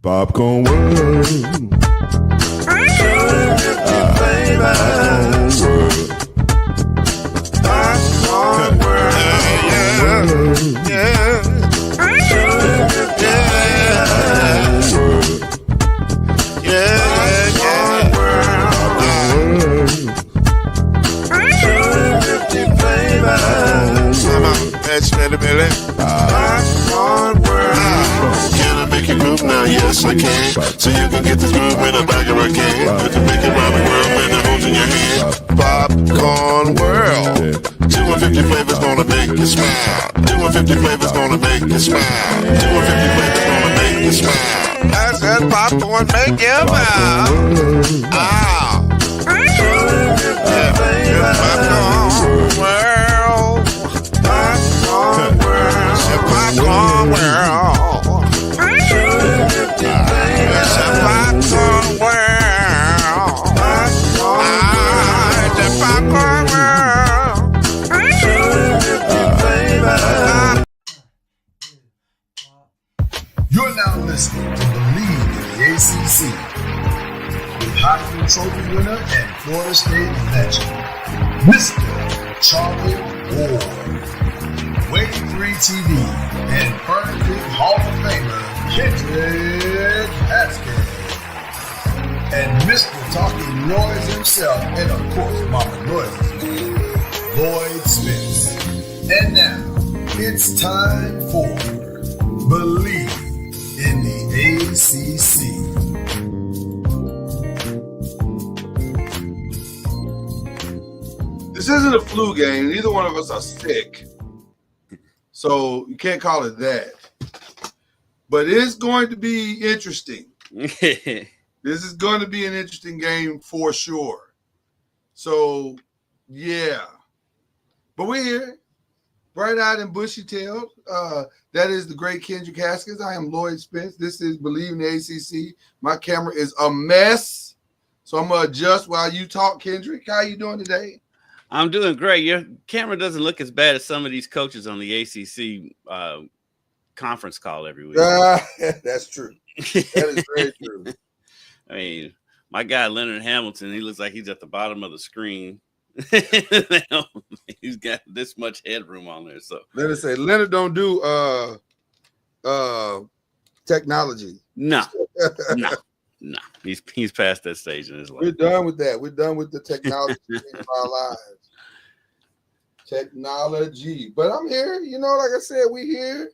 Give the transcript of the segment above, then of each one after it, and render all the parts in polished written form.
Popcorn World. Popcorn World. Yeah. Can I make you move now? Yes, I can. So you can get this move in the back of a can. Put the big Robin World and the holes in your hand. Popcorn World. 250 flavors gonna make you smile. 250 flavors gonna make you smile. 250 flavors gonna make you smile. I said popcorn make you smile. Ah. Popcorn World. Popcorn World. Popcorn World. It's a popcorn world. It's a popcorn world. You're now listening to Bleav in the ACC with Heisman Trophy winner and Florida State legend, Mr. Charlie Ward, Wave 3 TV, and Burn Big Hall of Famer Kendrick Haskins, and Mr. Talking Noise himself, and of course Mama Noise's man, Lloyd Smith. And now, it's time for Bleav in the ACC. This isn't a flu game. Neither one of us are sick. So you can't call it that. But it's going to be interesting. This is going to be an interesting game for sure. So, yeah. But we're here, bright-eyed and bushy-tailed. That is the great Kendrick Haskins. I am Lloyd Spence. This is Bleav in the ACC. My camera is a mess, so I'm going to adjust while you talk, Kendrick. How you doing today? I'm doing great. Your camera doesn't look as bad as some of these coaches on the ACC conference call every week. That's true. That is very true. I mean, my guy Leonard Hamilton, he looks like he's at the bottom of the screen. He's got this much headroom on there. So Leonard don't do technology. No. He's past that stage in his life. We're done with that. We're done with the technology in our lives. Technology. But I'm here. You know, like I said, we here.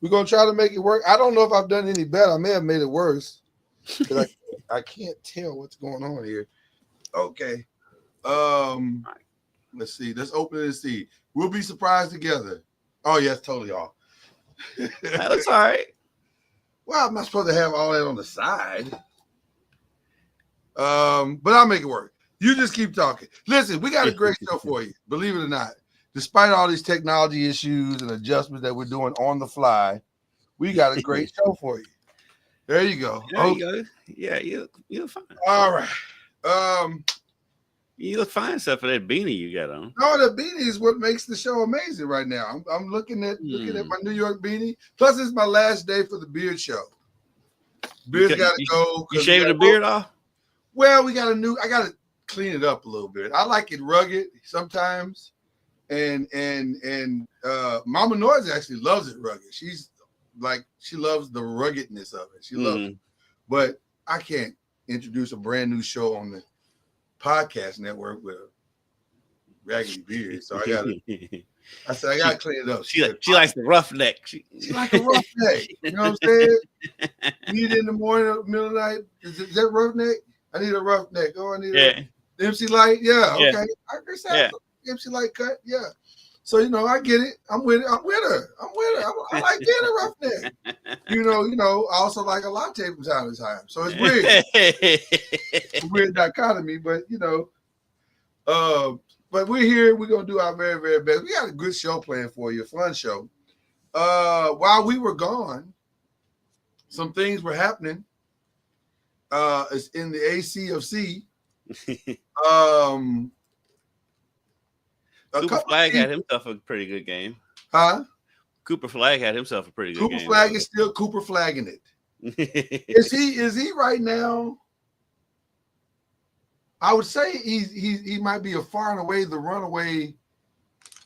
We're going to try to make it work. I don't know if I've done any better. I may have made it worse. Because I can't tell what's going on here. Okay. Let's see. Let's open it and see. We'll be surprised together. Oh, yes, totally off. That looks all right. Well, I'm not supposed to have all that on the side. But I'll make it work. You just keep talking. Listen, we got a great show for you. Believe it or not. Despite all these technology issues and adjustments that we're doing on the fly, we got a great show for you. There you go. There you go. Yeah, you look fine. All right. You look fine except for that beanie you got on. No, the beanie is what makes the show amazing right now. I'm looking at my New York beanie. Plus, it's my last day for the beard show. Beard's got to go. You shaving the beard off? Well, I got to clean it up a little bit. I like it rugged sometimes. And Mama Noise actually loves it rugged. She loves the ruggedness of it. She loves it. But I can't introduce a brand new show on the podcast network with a raggedy beard. So I gotta clean it up. She likes the roughneck. She like a roughneck. You know what I'm saying? Need it in the morning, middle of the night. Is that roughneck? I need a roughneck. Oh, I need a MC Light. Yeah, okay. I guess that's MC Light cut. Yeah. So I get it. I'm with it. I'm with her. I like being a roughneck. You know. I also like a latte from time to time. So it's weird. It's a weird dichotomy, but but we're here. We're gonna do our very, very best. We got a good show planned for you, a fun show. While we were gone, some things were happening. It's in the ACFC. Cooper Flagg had himself a pretty good game. Huh? Cooper Flagg had himself a pretty good game. Cooper Flagg is still Cooper Flagging it. Is he right now? I would say he might be a far and away the runaway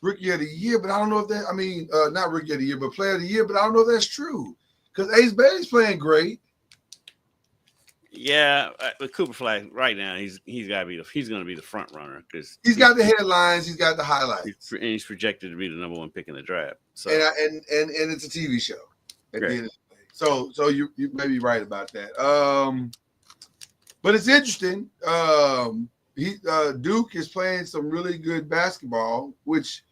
rookie of the year, but I don't know if that. I mean, not rookie of the year, but player of the year. But I don't know if that's true because Ace Bailey's playing great. Yeah, with Cooper Flag right now, he's got to be he's going to be the front runner because he's got the headlines, he's got the highlights, and he's projected to be the number one pick in the draft. So and it's a TV show. At the end of the day. So you may be right about that. But it's interesting. Duke is playing some really good basketball, which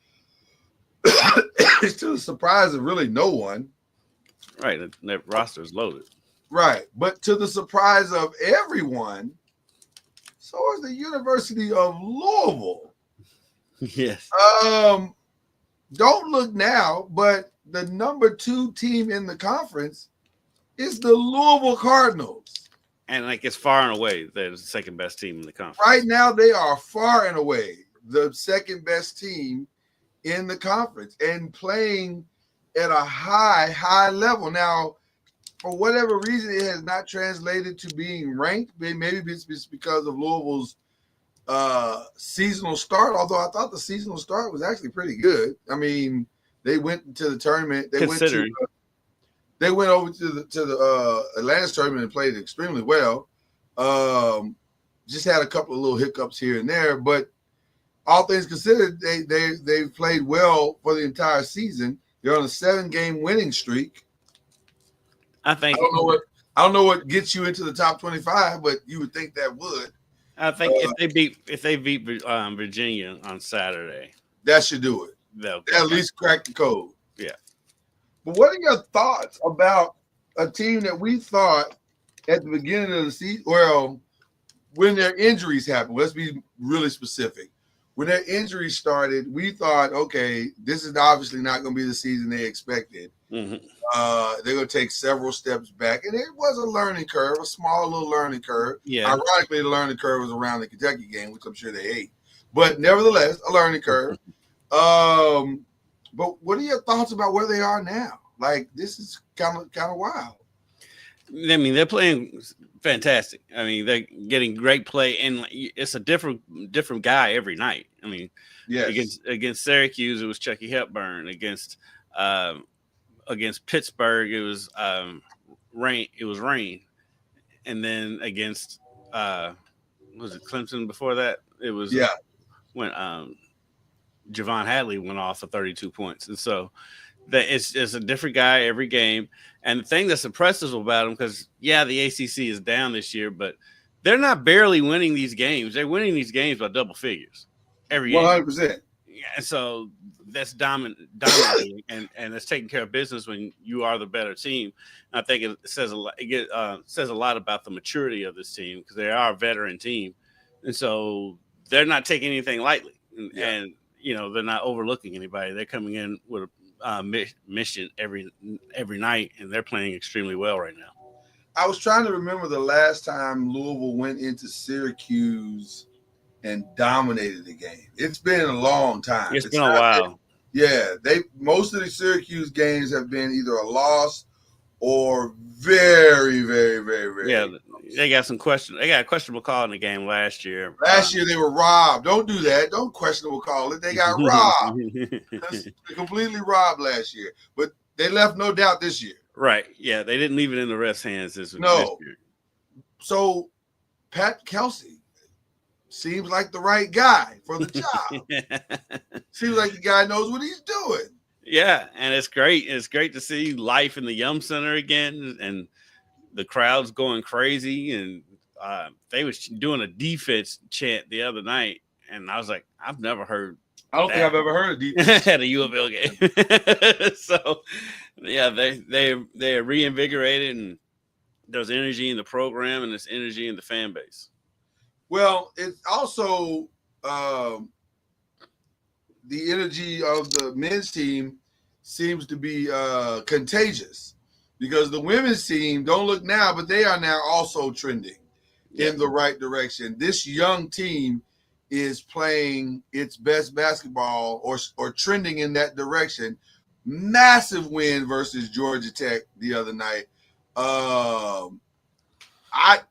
is to the surprise of really no one. Right, that roster is loaded. Right, but to the surprise of everyone, so is the University of Louisville. Yes. Don't look now, but the number 2 team in the conference is the Louisville Cardinals. And like it's far and away the second best team in the conference. Right now, they are far and away the second best team in the conference and playing at a high level. Now, for whatever reason, it has not translated to being ranked. Maybe it's because of Louisville's seasonal start, although I thought the seasonal start was actually pretty good. I mean, they went to the tournament. They went over to the Atlantis tournament and played extremely well. Just had a couple of little hiccups here and there, but all things considered, they played well for the entire season. They're on a 7-game winning streak. I don't know what gets you into the top 25, but you would think that would. I think if they beat Virginia on Saturday, that should do it. They'll at least crack the code. Yeah. But what are your thoughts about a team that we thought at the beginning of the season? Well, when their injuries happened, let's be really specific. When their injuries started, we thought, okay, this is obviously not going to be the season they expected. Mm-hmm. They're going to take several steps back. And it was a learning curve, a small little learning curve. Yeah. Ironically, the learning curve was around the Kentucky game, which I'm sure they hate. But nevertheless, a learning curve. But what are your thoughts about where they are now? Like, this is kind of wild. I mean, they're playing fantastic. I mean, they're getting great play, and it's a different guy every night. I mean, yes. Against Syracuse, it was Chucky Hepburn. Against Pittsburgh, it was Rain. It was Rain, and then against was it Clemson before that? It was when Javon Hadley went off for 32 points, and so it's a different guy every game. And the thing that's impressive about them, because the ACC is down this year, but they're not barely winning these games. They're winning these games by double figures every year. 100%. Yeah, and so that's dominating and it's taking care of business when you are the better team. And I think it says a lot. Says a lot about the maturity of this team because they are a veteran team, and so they're not taking anything lightly. And they're not overlooking anybody. They're coming in with a mission every night, and they're playing extremely well right now. I was trying to remember the last time Louisville went into Syracuse and dominated the game. It's been a long time. It's been a while. Most of the Syracuse games have been either a loss or very, very, very, very. Yeah, they got some question. They got a questionable call in the game last year. Last year they were robbed. Don't do that. Don't questionable call it. They got robbed. They completely robbed last year, but they left no doubt this year. Right. Yeah, they didn't leave it in the refs' hands this year. So Pat Kelsey seems like the right guy for the job. Seems like the guy knows what he's doing. Yeah, and it's great. It's great to see life in the Yum Center again, and the crowd's going crazy. And they was doing a defense chant the other night, and I was like, I've never heard. I don't think I've ever heard a defense at a U of L game. So, yeah, they're reinvigorated, and there's energy in the program, and there's energy in the fan base. Well, it's also the energy of the men's team seems to be contagious because the women's team, don't look now, but they are now also trending in the right direction. This young team is playing its best basketball or trending in that direction. Massive win versus Georgia Tech the other night. I'm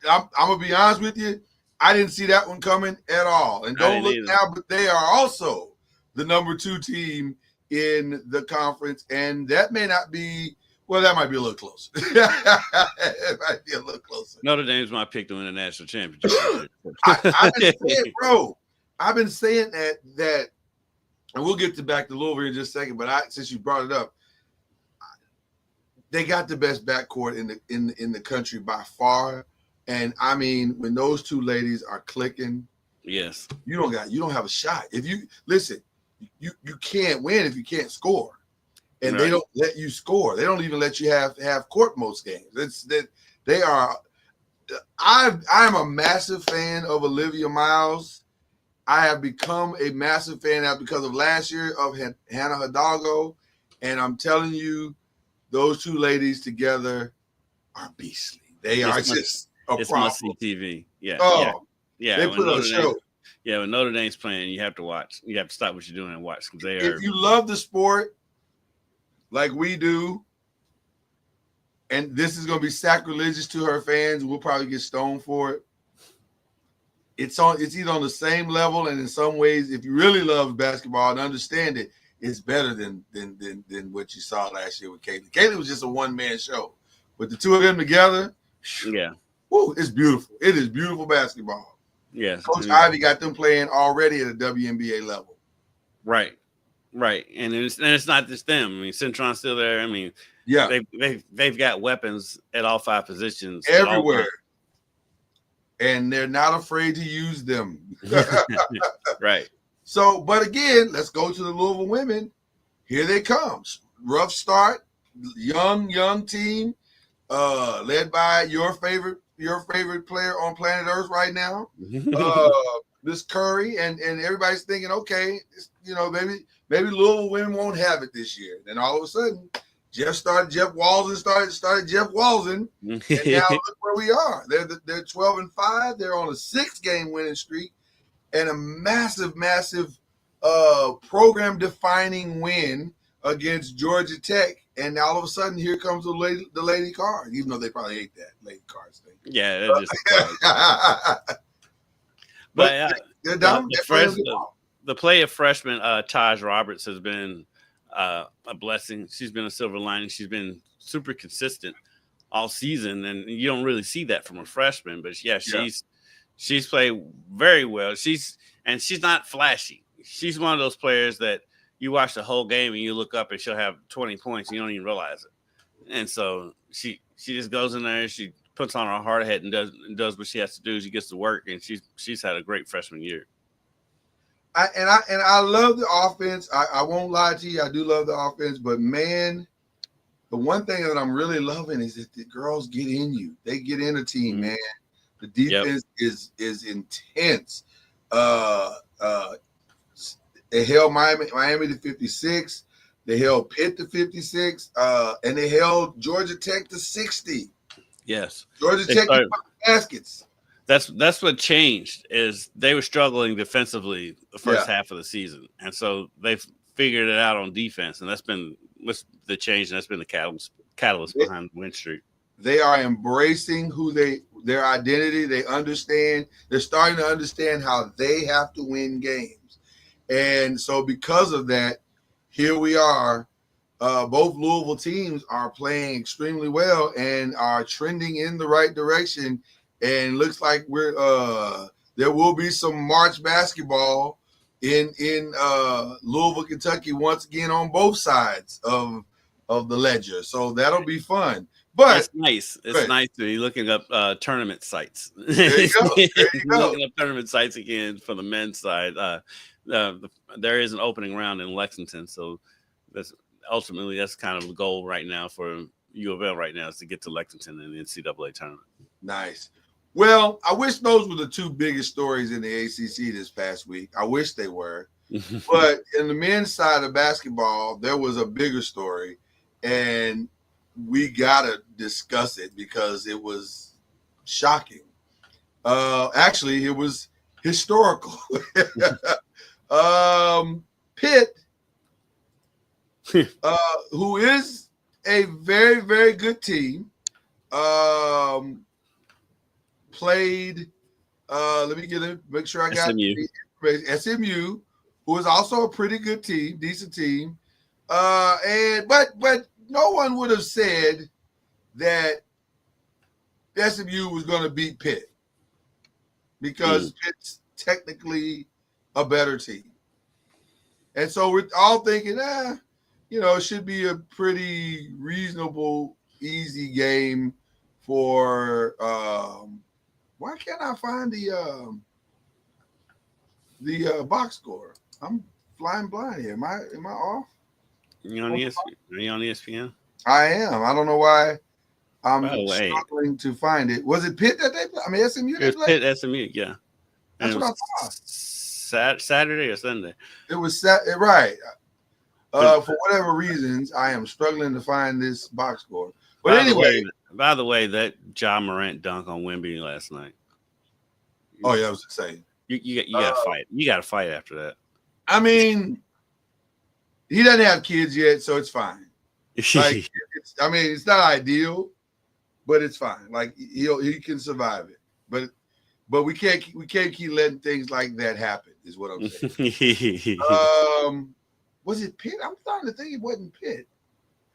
gonna be honest with you. I didn't see that one coming at all. And don't look now, but they are also the number 2 team in the conference, and that may not be. Well, that might be a little closer. It might be a little closer. Notre Dame's my pick to win a national championship. I've been saying, bro. I've been saying that, and we'll get back to Louisville in just a second. But since you brought it up, they got the best backcourt in the country by far. And I mean, when those 2 ladies are clicking, yes, you don't have a shot. If you listen, you can't win if you can't score. And They don't let you score. They don't even let you have court most games. It's that they are. I'm a massive fan of Olivia Miles. I have become a massive fan now because of last year of Hannah Hidalgo, and I'm telling you, those 2 ladies together are beastly. They are just a problem. Must-see TV. Yeah. Oh, yeah. They put on a show. Yeah, when Notre Dame's playing, you have to watch. You have to stop what you're doing and watch because they are. If you love the sport like we do, and this is going to be sacrilegious to her fans, we'll probably get stoned for it. It's either on the same level, and in some ways, if you really love basketball and understand it, it's better than what you saw last year with Caitlin. Caitlin was just a one-man show, but the 2 of them together, woo, it's beautiful. It is beautiful basketball. Yes, Coach Ivy got them playing already at a WNBA level. Right, and it's not just them. I mean, Centron's still there. I mean, yeah, they've got weapons at all 5 positions everywhere. And they're not afraid to use them. Right. So, but again, let's go to the Louisville women. Here they come. Rough start, young team, led by your favorite player on planet Earth right now, Miss Curry, and everybody's thinking, okay, maybe Louisville women won't have it this year. Then all of a sudden, Jeff Walton started Jeff Walton, and now look where we are. They're 12-5. They're on a 6-game winning streak, and a massive program-defining win against Georgia Tech. And now all of a sudden, here comes the lady card, even though they probably hate that lady cards thing. Yeah, they're just. But the play of freshman Taj Roberts has been a blessing. She's been a silver lining. She's been super consistent all season, and you don't really see that from a freshman. But she's played very well. She's not flashy. She's one of those players that you watch the whole game and you look up and she'll have 20 points and you don't even realize it. And so she just goes in there, she puts on her hard hat and does what she has to do. She gets to work, and she's had a great freshman year. I love the offense. I won't lie to you. I do love the offense, but man, the one thing that I'm really loving is that the girls get in you. They get in a team, man. The defense is intense. They held Miami to 56. They held Pitt to 56. And they held Georgia Tech to 60. Yes. Georgia Tech baskets. That's what changed, is they were struggling defensively the first half of the season. And so they've figured it out on defense. And that's been the change, and that's been the catalyst behind the win streak. They are embracing their identity. They understand. They're starting to understand how they have to win games. And so because of that, here we are. Both Louisville teams are playing extremely well and are trending in the right direction. And looks like there will be some March basketball in Louisville, Kentucky, once again on both sides of the ledger. So that'll be fun. But it's nice. It's nice to be looking up tournament sites. There you go. Looking up tournament sites again for the men's side. There is an opening round in Lexington, so that's kind of the goal right now for U of L right now, is to get to Lexington in the NCAA tournament. Nice. Well, I wish those were the 2 biggest stories in the ACC this past week. I wish they were. But in the men's side of basketball, there was a bigger story, and we got to discuss it because it was shocking. Actually, it was historical. Pitt, who is a very, very good team, played. Let me make sure I got SMU. SMU, who is also a pretty good team, decent team. But no one would have said that SMU was going to beat Pitt because Pitt's technically a better team. And so we're all thinking, it should be a pretty reasonable, easy game for why can't I find the box score? I'm flying blind here. Am I off? You on ESPN? Are you on ESPN? I am. I don't know why I'm By the way, struggling to find it. Was it Pitt that they played? I mean, SMU they it was played? Pitt SMU, yeah. That's what I thought. Saturday or Sunday? It was right. For whatever reasons, I am struggling to find this box score. But anyway. By the way, that Ja Morant dunk on Wemby last night. Oh, yeah, I was insane. You got to fight. You got to fight after that. I mean, he doesn't have kids yet, so it's fine. Like, it's not ideal, but it's fine. Like he can survive it. But we can't keep letting things like that happen. Is what I'm saying. Was it Pitt? I'm starting to think it wasn't Pitt.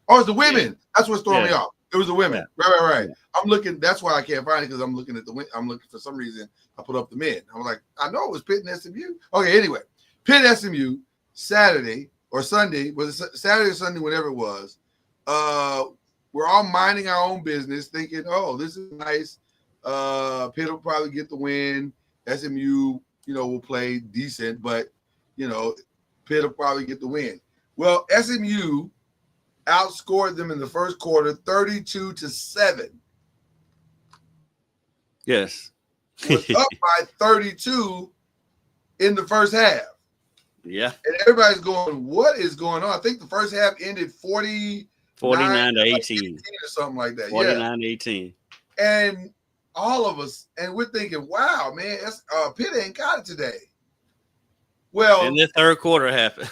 Oh, it's the women. Yeah. That's what's throwing me off. It was the women. Yeah. Right. Yeah. I'm looking. That's why I can't find it because I'm looking at I'm looking for some reason. I put up the men. I was like, I know it was Pitt and SMU. Okay, anyway, Pitt SMU Saturday or Sunday, was it Saturday or Sunday, whatever it was. We're all minding our own business, thinking, oh, this is nice. Pitt will probably get the win. SMU, will play decent, but Pitt will probably get the win. Well, SMU outscored them in the first quarter 32-7. Yes. Was up by 32 in the first half. Yeah. And everybody's going, what is going on? I think the first half ended 49 to 18 or something like that. 49-18. And all of us, and we're thinking, wow, man, Pitt ain't got it today. Well, and the third quarter happened.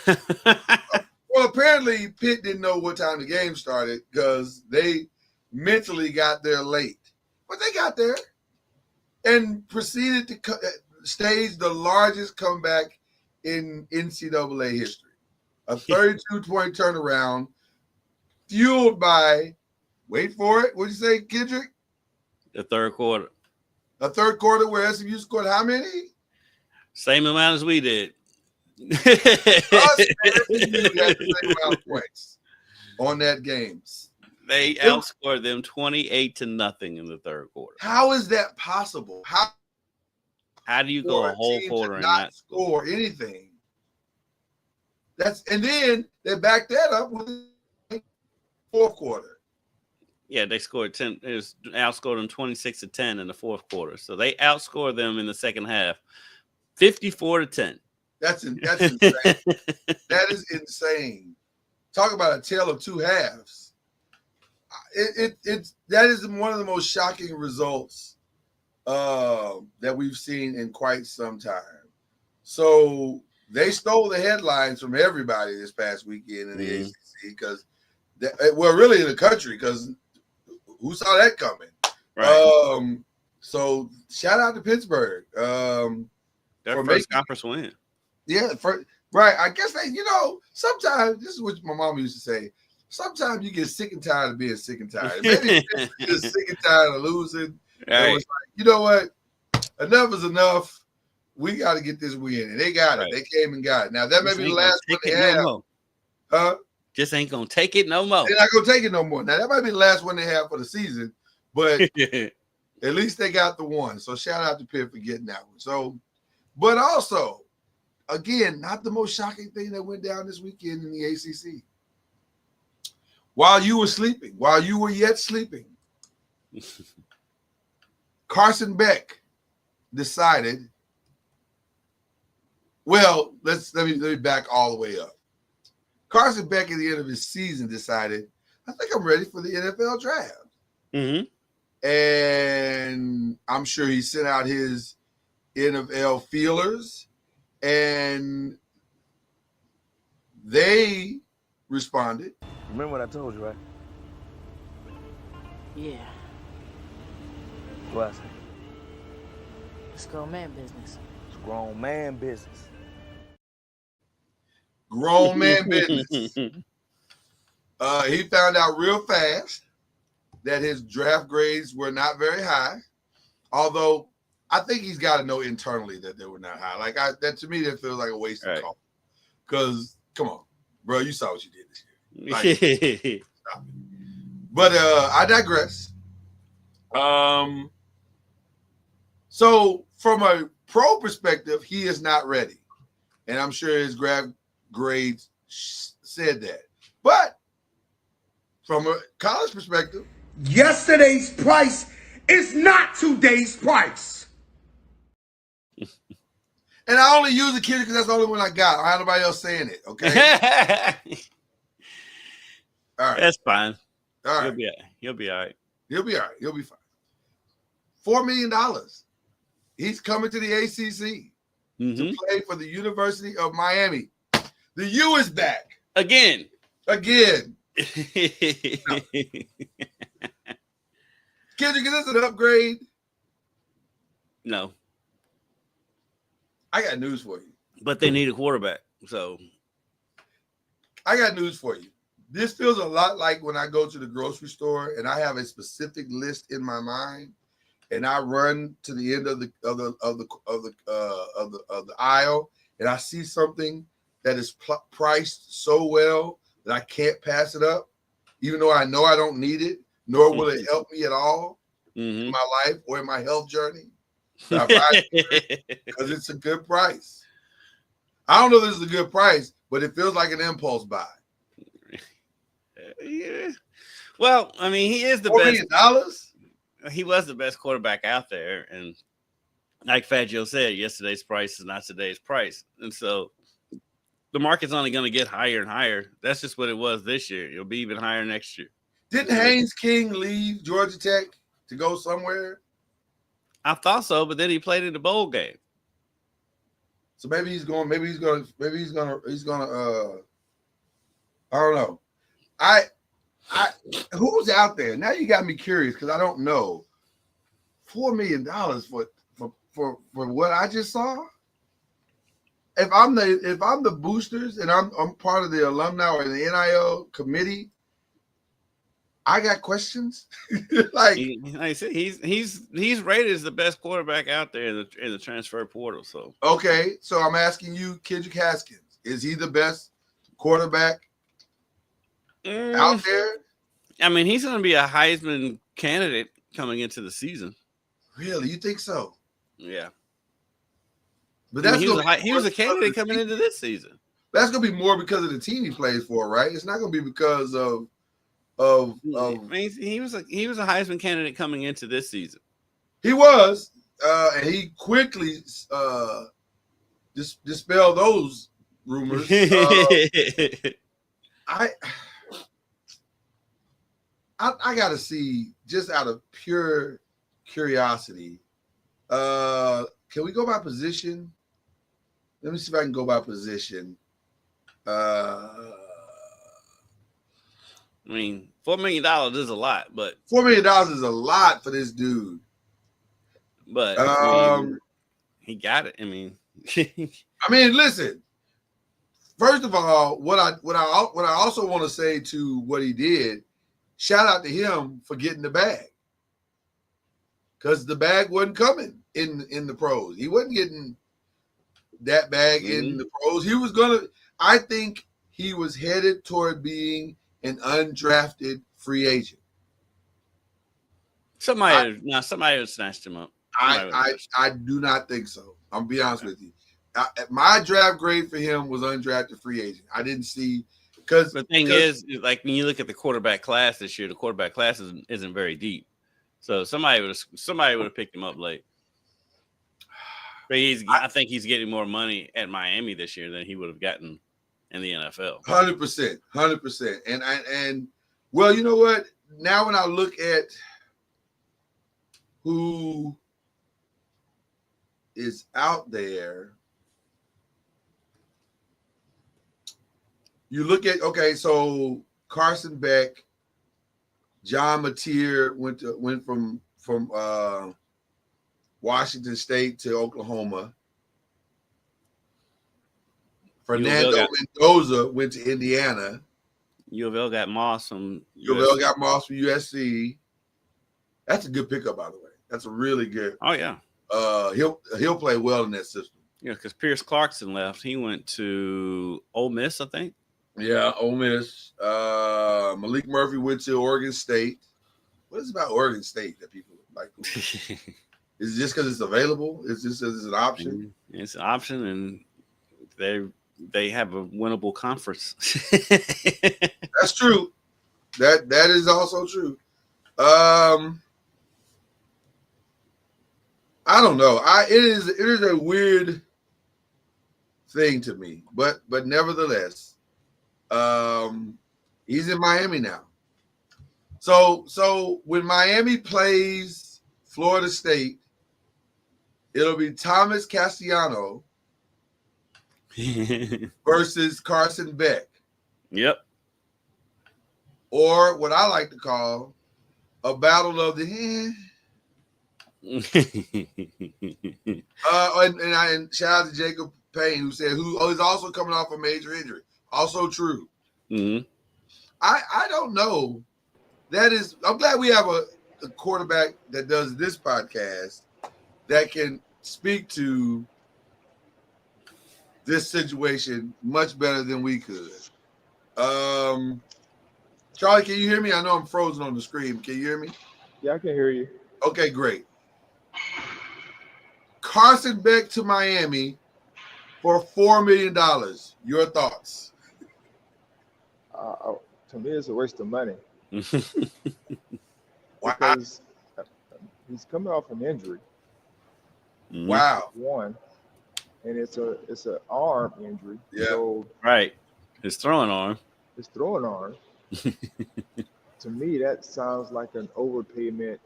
Well, apparently Pitt didn't know what time the game started because they mentally got there late. But they got there and proceeded to stage the largest comeback in NCAA history. A 32-point turnaround fueled by, wait for it, what'd you say, Kendrick? The third quarter. A third quarter where SMU scored how many? Same amount as we did. Us and SMU had the same amount of points on that game. They outscored them 28-0 in the third quarter. How is that possible? How do you go a whole quarter and not score anything? And then they backed that up with the fourth quarter. Yeah, they scored 10. It was outscored them 26-10 in the fourth quarter. So they outscored them in the second half, 54-10. That's insane. That is insane. Talk about a tale of two halves. That is one of the most shocking results that we've seen in quite some time. So they stole the headlines from everybody this past weekend in the ACC because, really in the country, because who saw that coming? Right. So shout out to Pittsburgh. Their first conference win. Yeah, right. I guess sometimes this is what my mom used to say. Sometimes you get sick and tired of being sick and tired. Maybe you're just sick and tired of losing. Right. It was like, you know what? Enough is enough. We got to get this win. And they got it. They came and got it. Now, that may be the last one they have. Huh? Just ain't going to take it no more. They're not going to take it no more. Now, that might be the last one they have for the season. But at least they got the one. So, shout out to Pitt for getting that one. So, but also, again, not the most shocking thing that went down this weekend in the ACC. While you were yet sleeping, Carson Beck decided, well, let me back all the way up. Carson Beck at the end of his season decided, I think I'm ready for the NFL draft. Mm-hmm. And I'm sure he sent out his NFL feelers, and they responded. Remember what I told you, right? Yeah. What I say? It's grown man business. It's grown man business. Grown man business. He found out real fast that his draft grades were not very high, although I think he's got to know internally that they were not high. Like that to me, that feels like a waste of call. Because come on, bro, you saw what you did this year. Like, stop it. But I digress. So from a pro perspective, he is not ready, and I'm sure his grades said that. But from a college perspective, Yesterday's price is not today's price. and I only use the kid because that's the only one I got. I don't have nobody else saying it. Okay. All right. That's fine. All right. He'll be all right. He'll be all right. He'll be fine. $4 million. He's coming to the ACC to play for the University of Miami. The U is back. Again. Again. No. Kendrick, is this an upgrade? No. I got news for you. But they need a quarterback. So I got news for you. This feels a lot like when I go to the grocery store and I have a specific list in my mind, and I run to the end of the aisle, and I see something that is priced so well that I can't pass it up, even though I know I don't need it, nor will it help me at all in my life or in my health journey. So I buy it because it's a good price. I don't know if this is a good price, but it feels like an impulse buy. Yeah. Well, I mean, he is the $4 best. million? He was the best quarterback out there, and like Fat Joe said, yesterday's price is not today's price, and so the market's only going to get higher and higher. That's just what it was this year. It'll be even higher next year. Didn't Haynes King leave Georgia Tech to go somewhere? I thought so, but then he played in the bowl game. So maybe he's gonna I don't know. Who's out there? Now you got me curious because I don't know. $4 million for what I just saw? If I'm the boosters and I'm part of the alumni or the NIL committee, I got questions. like I said, he's rated as the best quarterback out there in the transfer portal. So okay, so I'm asking you, Kendrick Haskins, is he the best quarterback out there? I mean, he's going to be a Heisman candidate coming into the season. Really, you think so? Yeah, but that's he was a candidate coming into this season. That's going to be more because of the team he plays for, right? It's not going to be because of. I mean, he was a Heisman candidate coming into this season. He was, and he quickly dispelled those rumors. I gotta see, just out of pure curiosity. Can we go by position? Let me see if I can go by position. I mean, $4 million is a lot, but $4 million is a lot for this dude. But he got it. I mean, listen. First of all, what I also want to say to what he did, shout out to him for getting the bag, because the bag wasn't coming in the pros. He wasn't getting that bag in the pros. He was gonna. I think he was headed toward being an undrafted free agent. Somebody would snatched him up. I do not think so. I'm gonna be honest with you. My draft grade for him was undrafted free agent. I didn't see, because the thing is, like when you look at the quarterback class this year, the quarterback class isn't very deep. So somebody would have picked him up late. But I think he's getting more money at Miami this year than he would have gotten in the NFL. 100%. And well, you know what? Now when I look at who is out there, you look at, okay, so Carson Beck, John Mateer went from Washington State to Oklahoma. Fernando Mendoza went to Indiana. U of L got Moss from U of L got Moss from USC. That's a good pickup, by the way. That's a really good. Oh yeah. He'll play well in that system. Yeah, because Pierce Clarkson left. He went to Ole Miss, I think. Yeah, Ole Miss. Malik Murphy went to Oregon State. What is it about Oregon State that people like? Is it just because it's available? Is this is an option? It's an option, and they have a winnable conference. That's true. That is also true. I don't know. It is a weird thing to me, but nevertheless, he's in Miami now. So when Miami plays Florida State, it'll be Thomas Castellanos versus Carson Beck. Yep. Or what I like to call a battle of the Mhm. and shout out to Jacob Payne who said is also coming off a major injury. Also true. Mm-hmm. I don't know. I'm glad we have a quarterback that does this podcast that can speak to this situation much better than we could. Charlie, can you hear me? I know I'm frozen on the screen. Can you hear me? Yeah, I can hear you. Okay, great. Carson Beck to Miami for $4 million. Your thoughts? To me, it's a waste of money. Wow. Because he's coming off an injury. Wow. One, and it's an arm injury. Yeah. So Right. His throwing arm. his throwing arm. To me, that sounds like an overpayment.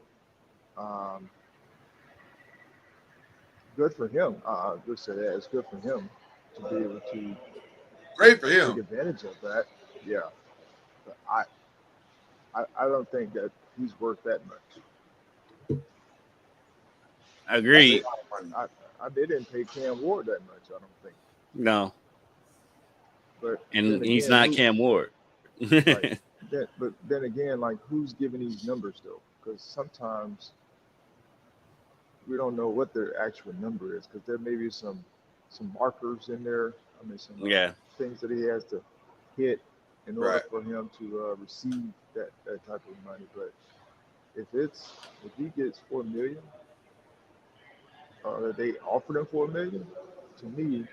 Good for him. Just say that it's good for him to be able to Great for take him. advantage of that. Yeah, but I don't think that he's worth that much. Agreed. They didn't pay Cam Ward that much. I don't think. No. But And then he's again, not Cam Ward. Right. But then again, like who's giving these numbers though? Because sometimes we don't know what their actual number is because there may be some markers in there. I mean, some things that he has to hit in order for him to receive that type of money. But if he gets $4 million, they offered him $4 million. To me,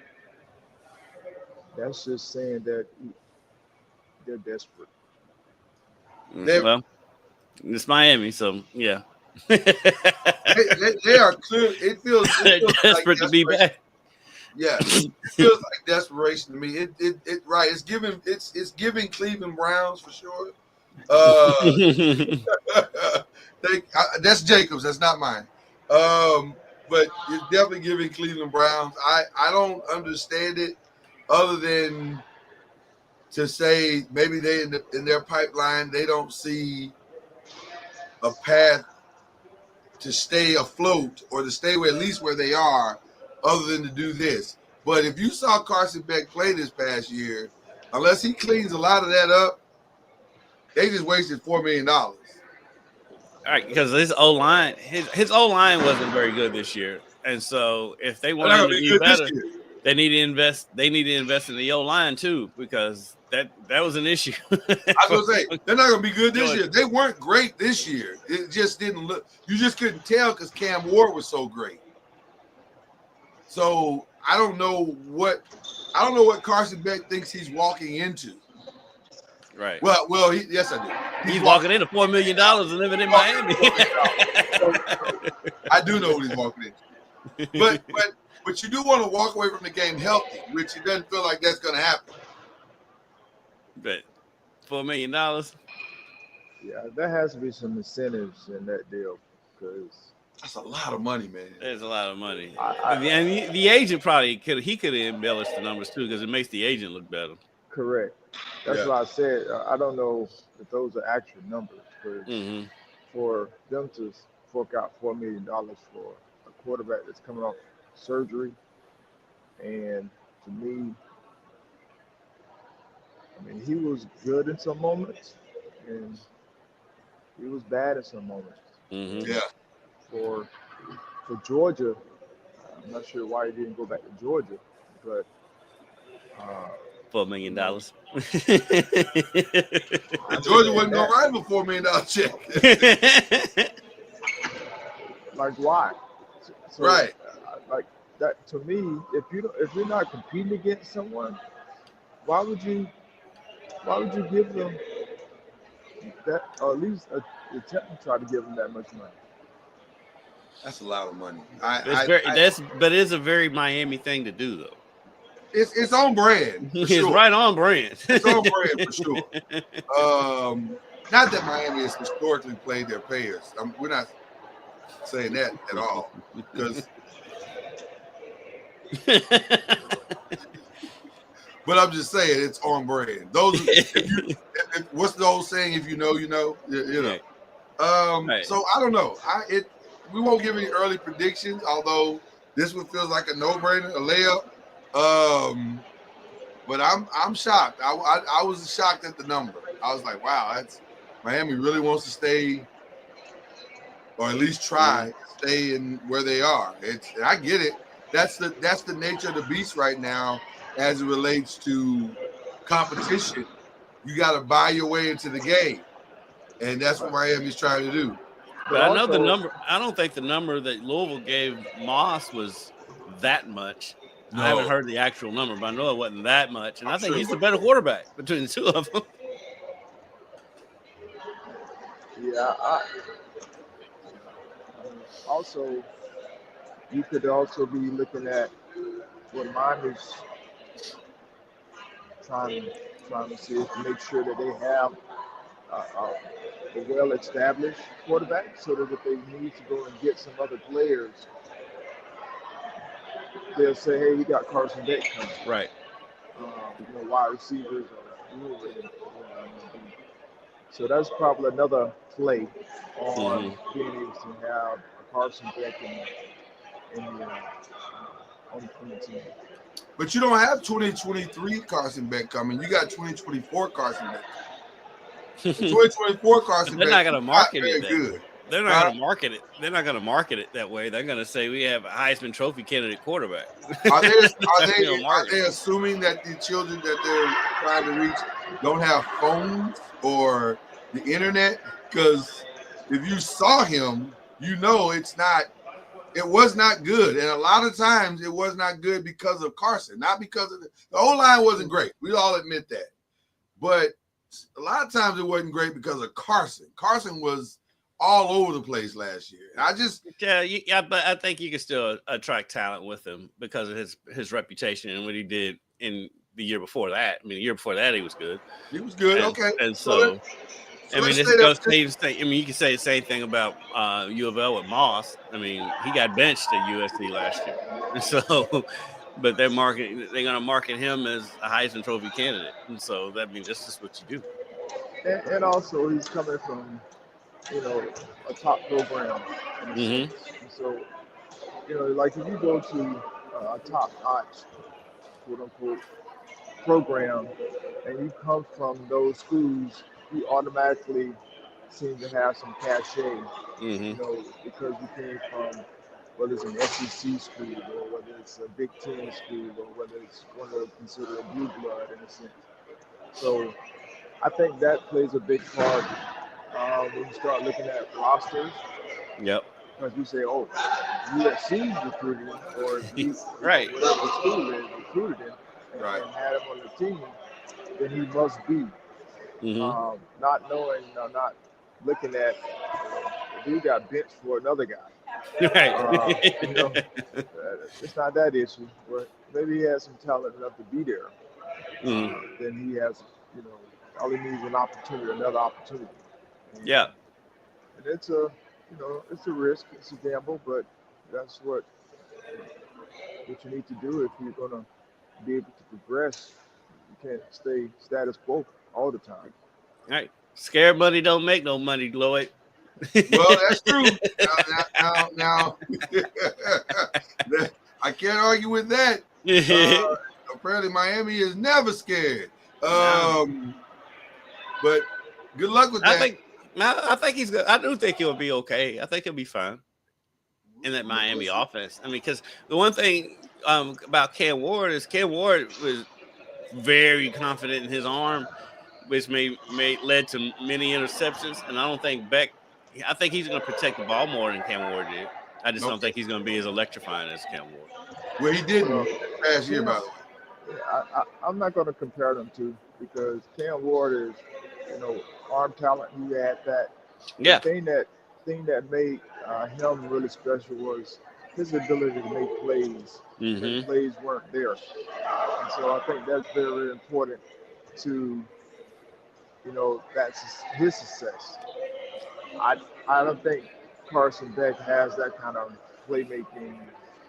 that's just saying that they're desperate. Well, it's Miami, so yeah. They are clear. It feels desperate like to be back. Yeah, it feels like desperation to me. It right. It's giving Cleveland Browns for sure. That's Jacobs. That's not mine. But it's definitely giving Cleveland Browns. I don't understand it other than to say maybe they in their pipeline they don't see a path to stay afloat or to stay at least where they are other than to do this. But if you saw Carson Beck play this past year, unless he cleans a lot of that up, they just wasted $4 million. All right, because his O-line, his O-line wasn't very good this year. And so if they want him to be better, they need to invest. They need to invest in the O-line too, because that was an issue. I was gonna say they're not gonna be good this year. They weren't great this year. It just didn't look. You just couldn't tell because Cam Ward was so great. So I don't know what Carson Beck thinks he's walking into. Right. Well, yes, I do. He's walking into $4 million and living in Miami. I do know what he's walking into. But you do want to walk away from the game healthy, which it doesn't feel like that's going to happen. But $4 million. Yeah, there has to be some incentives in that deal because that's a lot of money, man. There's a lot of money. And the agent probably could have embellished the numbers too because it makes the agent look better. Correct. That's what I said. I don't know if those are actual numbers. For them to fork out $4 million for a quarterback that's coming off surgery. And to me, I mean, he was good in some moments, and he was bad in some moments. Mm-hmm. Yeah. For Georgia, I'm not sure why he didn't go back to Georgia, but $4 million. I Georgia wasn't understand gonna that. write him a $4 million check. Like why? So, Right. like that to me, if you're not competing against someone, why would you give them that, or at least attempt to try to give them that much money? That's a lot of money. But it's a very Miami thing to do, though. It's on brand. For It's sure. right on brand. It's on brand for sure. Not that Miami has historically played their players. We're not saying that at all, because. But I'm just saying it's on brand. Those, what's the old saying? If you know, you know. You know. Right. So I don't know. We won't give any early predictions, although this one feels like a no-brainer, a layup. But I'm shocked. I was shocked at the number. I was like, wow, that's Miami really wants to stay, or at least try to stay in where they are. And I get it. That's the nature of the beast right now as it relates to competition. You got to buy your way into the game, and that's what Miami's trying to do. But I know the number. I don't think the number that Louisville gave Moss was that much. No. I haven't heard the actual number, but I know it wasn't that much. And I think he's the better quarterback between the two of them. Yeah. Also, you could also be looking at what Miami's trying to see is to make sure that they have a well-established quarterback, so that if they need to go and get some other players, they'll say, "Hey, we got Carson Beck coming." Right. Wide receivers are so that's probably another play on being able to have a Carson Beck on the team. But you don't have 2023 Carson Beck coming. You got 2024 Carson Beck. 2024 Carson They're Beck. not going to market very it that good. way. They're not going to market it. They're not going to market it that way. They're going to say we have a Heisman Trophy candidate quarterback. Are they assuming that the children that they're trying to reach don't have phones or the internet? Because if you saw him, you know it was not good. And a lot of times it was not good because of Carson, not because of the O-line wasn't great. We all admit that. But a lot of times it wasn't great because of Carson. Carson was all over the place last year. But I think you can still attract talent with him because of his reputation and what he did in the year before that. I mean, the year before that he was good. He was good. Okay. And so I mean, you can say the same thing about U of L with Moss. I mean, he got benched at USC last year. So, but they're going to market him as a Heisman Trophy candidate. And so that means that's just what you do. And also he's coming from, a top program. And so, like if you go to a top-notch, quote-unquote, program, and you come from those schools, you automatically seem to have some cachet, because you came from, whether it's an SEC school or whether it's a Big Ten school or whether it's one of considered a blue blood in a sense. So I think that plays a big part when you start looking at rosters. Yep. Because you say, oh, USC's recruiting or right. whatever school is recruited him and had him on the team, then he must be. Not knowing, not looking at the dude got benched for another guy. Right. It's not that issue, but maybe he has some talent enough to be there. Then he has, all he needs is another opportunity. And it's a, it's a risk, it's a gamble, but that's what you need to do if you're going to be able to progress. You can't stay status quo all the time. Right. Scared money don't make no money, Lloyd. Well, that's true. Now, I can't argue with that. Apparently, Miami is never scared. But good luck with that. I think he's good. I do think he'll be okay. I think he'll be fine in that Miami offense. I mean, because the one thing about Cam Ward is Cam Ward was very confident in his arm, which led to many interceptions. And I don't think Beck. I think he's going to protect the ball more than Cam Ward did. I just don't think he's going to be as electrifying as Cam Ward. Well, he didn't last year, by the way. I'm not going to compare them two because Cam Ward is, arm talent. He had that. Yeah. The thing that made him really special was his ability to make plays. Mm-hmm. Plays weren't there, and so I think that's very important to, that's his success. I don't think Carson Beck has that kind of playmaking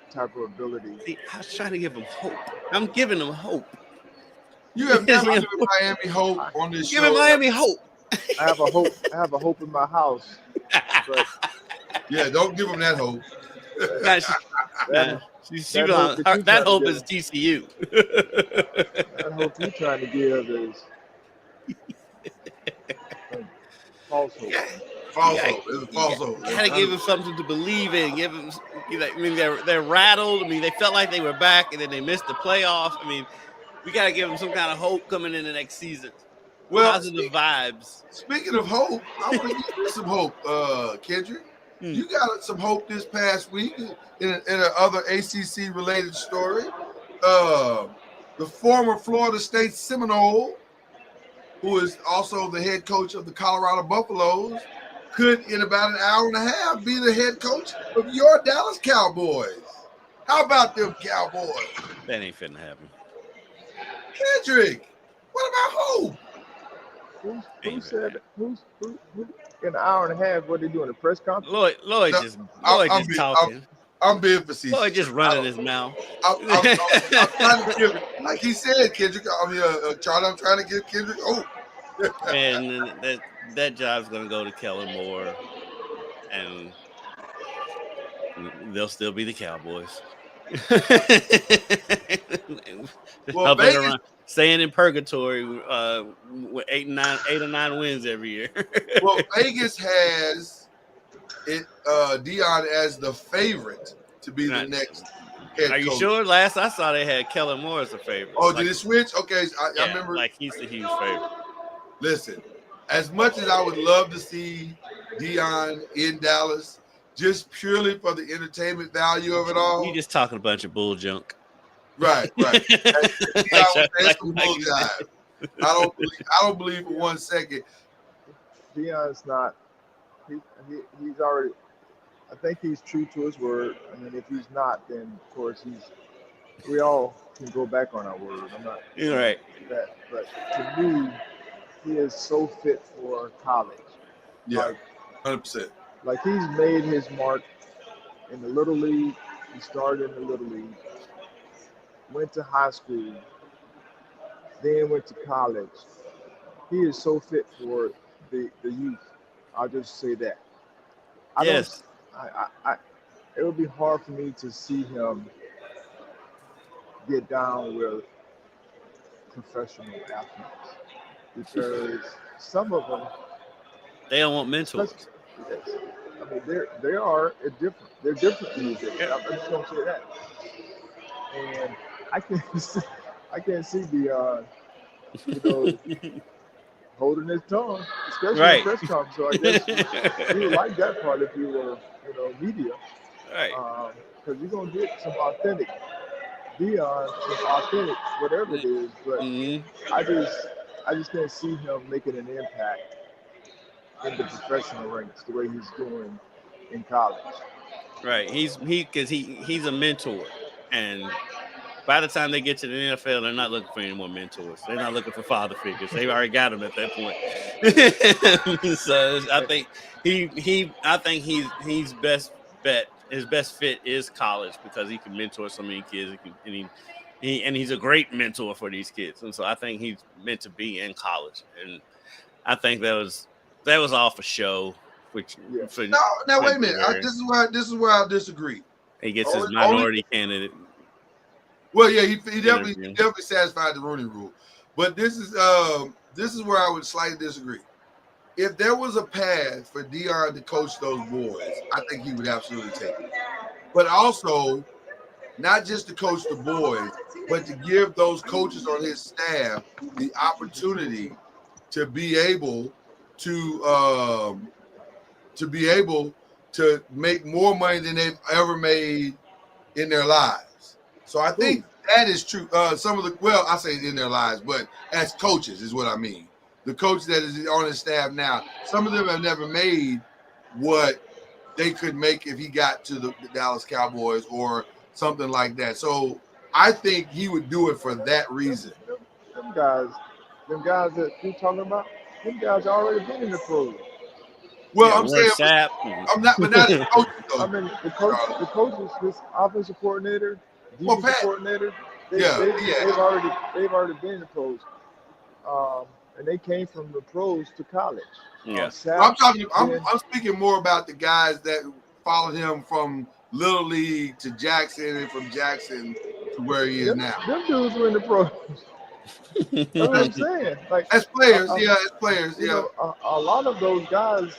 type of ability. See, I was trying to give him hope. I'm giving him hope. You have never given Miami hope on this show. Giving Miami hope. I have a hope in my house. But yeah, don't give him that hope. That hope is TCU. That hope you're trying to give is false hope. False hope. It's a false hope. You gotta give him something to believe in. Give him. I mean, they're rattled. I mean, they felt like they were back, and then they missed the playoffs. I mean, we gotta give them some kind of hope coming in the next season. Well, positive vibes. Speaking of hope, I want to give you some hope, Kendrick. You got some hope this past week in another ACC related story. The former Florida State Seminole, who is also the head coach of the Colorado Buffaloes, could in about an hour and a half be the head coach of your Dallas Cowboys. How about them Cowboys? That ain't finna happen. Kendrick, what about hope? Who said who in an hour and a half? What they doing? A press conference? Lloyd just talking. I'm being facetious. Lloyd just running his mouth. I'm trying to give, like he said, Kendrick. Charlie. I'm trying to give Kendrick hope. And that job's gonna go to Kellen Moore, and they'll still be the Cowboys. Well, Vegas, staying in purgatory with 8 or 9 wins every year. Well, Vegas has it Dion as the favorite to be the next head coach. Are you sure? Last I saw, they had Kellen Moore as a favorite. Oh, did it switch? Okay, I remember. Like he's the huge favorite. Listen, as much as I would love to see Dion in Dallas, just purely for the entertainment value of it all, You just talking a bunch of bull junk. Right. I don't believe for 1 second. Dion's not. He's already. I think he's true to his word. I mean, if he's not, then of course we all can go back on our word. I'm not. You're right. That, but to me, he is so fit for college. Yeah, 100%. Like he's made his mark in the Little League. He started in the Little League, went to high school, then went to college. He is so fit for the youth. I'll just say that. It would be hard for me to see him get down with professional athletes because some of them they don't want mentors. I mean, they are different. They're different these days. I'm just gonna say that. And I can't see Dion, holding his tongue, especially in press conference. So I guess you would like that part if you were, media, right? Because you're gonna get some authentic Dion, some authentic whatever it is. But I just can't see him making an impact in the professional ranks the way he's doing in college. Right. He's a mentor, and by the time they get to the NFL, they're not looking for any more mentors. They're not looking for father figures. They've already got them at that point. So I think he's best bet. His best fit is college because he can mentor so many kids. And he's a great mentor for these kids. And so I think he's meant to be in college. And I think that was all for show which Yeah. No, wait a minute. This is where I disagree. He gets his minority candidate. Well, yeah, he definitely satisfied the Rooney Rule, but this is where I would slightly disagree. If there was a path for Deion to coach those boys, I think he would absolutely take it. But also, not just to coach the boys, but to give those coaches on his staff the opportunity to be able to make more money than they've ever made in their lives. So I think that is true. I say in their lives, but as coaches is what I mean. The coach that is on his staff now, some of them have never made what they could make if he got to the Dallas Cowboys or something like that. So I think he would do it for that reason. Them guys that you're talking about, them guys already been in the pros. Well, I'm saying I'm not, but not as coaches though. I mean, the coaches, his offensive coordinator, defensive coordinator, they've already been in the pros. And they came from the pros to college. Yeah, I'm speaking more about the guys that followed him from Little League to Jackson and from Jackson to where he is now. Them dudes were in the pros. That's what I'm saying. Like as players, you know, a lot of those guys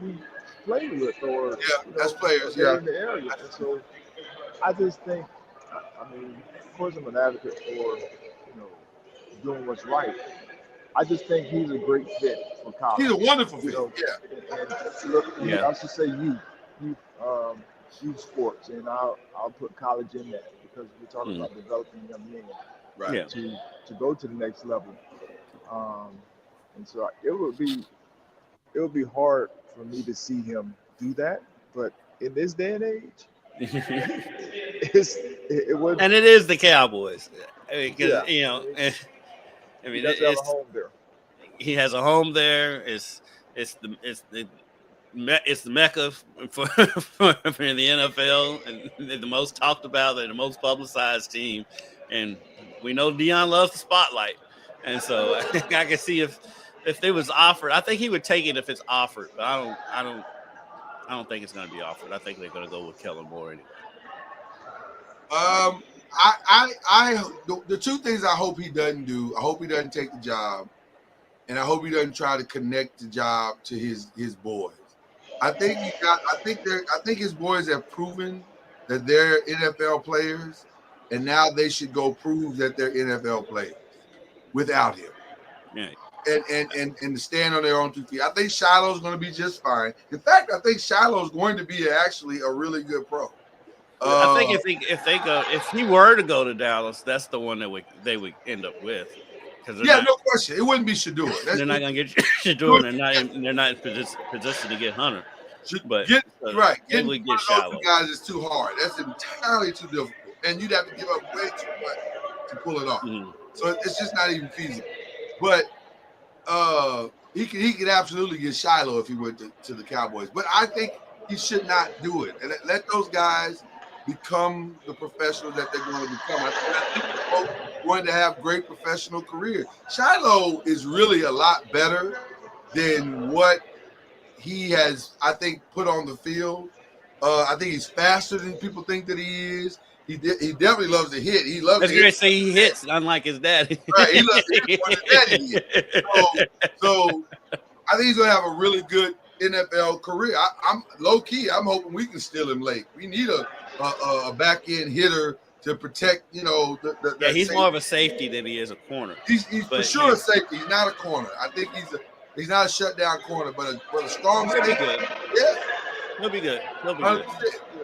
he played with, or as players, in the area. And so I just think, I mean, of course, I'm an advocate for doing what's right. I just think he's a great fit for college. He's a wonderful fit. I should say youth sports, and I'll put college in that because we're talking about developing young men, right? To go to the next level. And so it would be hard for me to see him do that, but in this day and age, it would. And it is the Cowboys, because I mean, he has a home there. He has a home there. It's the mecca for the NFL, and the most talked about and the most publicized team. And we know Deion loves the spotlight, and so I can see if it was offered, I think he would take it if it's offered. But I don't think it's going to be offered. I think they're going to go with Kellen Moore anyway. The two things I hope he doesn't do. I hope he doesn't take the job, and I hope he doesn't try to connect the job to his boys. I think his boys have proven that they're NFL players, and now they should go prove that they're NFL players without him. Yeah. And to stand on their own 2 feet. I think Shiloh's going to be just fine. In fact, I think Shiloh's going to be actually a really good pro. I think if he were to go to Dallas, that's the one that they would end up with. No question. It wouldn't be Shedeur. They're not going to get Shedeur, and they're not in position to get Hunter. But getting they get Shiloh. Guys is too hard. That's entirely too difficult, and you'd have to give up way too much to pull it off. Mm-hmm. So it's just not even feasible. But he could absolutely get Shiloh if he went to the Cowboys. But I think he should not do it, and let those guys become the professionals that they're going to become. I think they're both going to have great professional careers. Shiloh is really a lot better than what he has, I think, put on the field. I think he's faster than people think that he is. He definitely loves to hit. He loves. That's great to say he hits, unlike his daddy. Right, he loves to hit more than daddy hit. So I think he's going to have a really good NFL career. I'm low key. I'm hoping we can steal him late. We need a back end hitter to protect. He's safety. More of a safety than he is a corner. He's for sure a safety. He's not a corner. I think he's not a shutdown corner, but a strong safety. Yeah, he'll be good.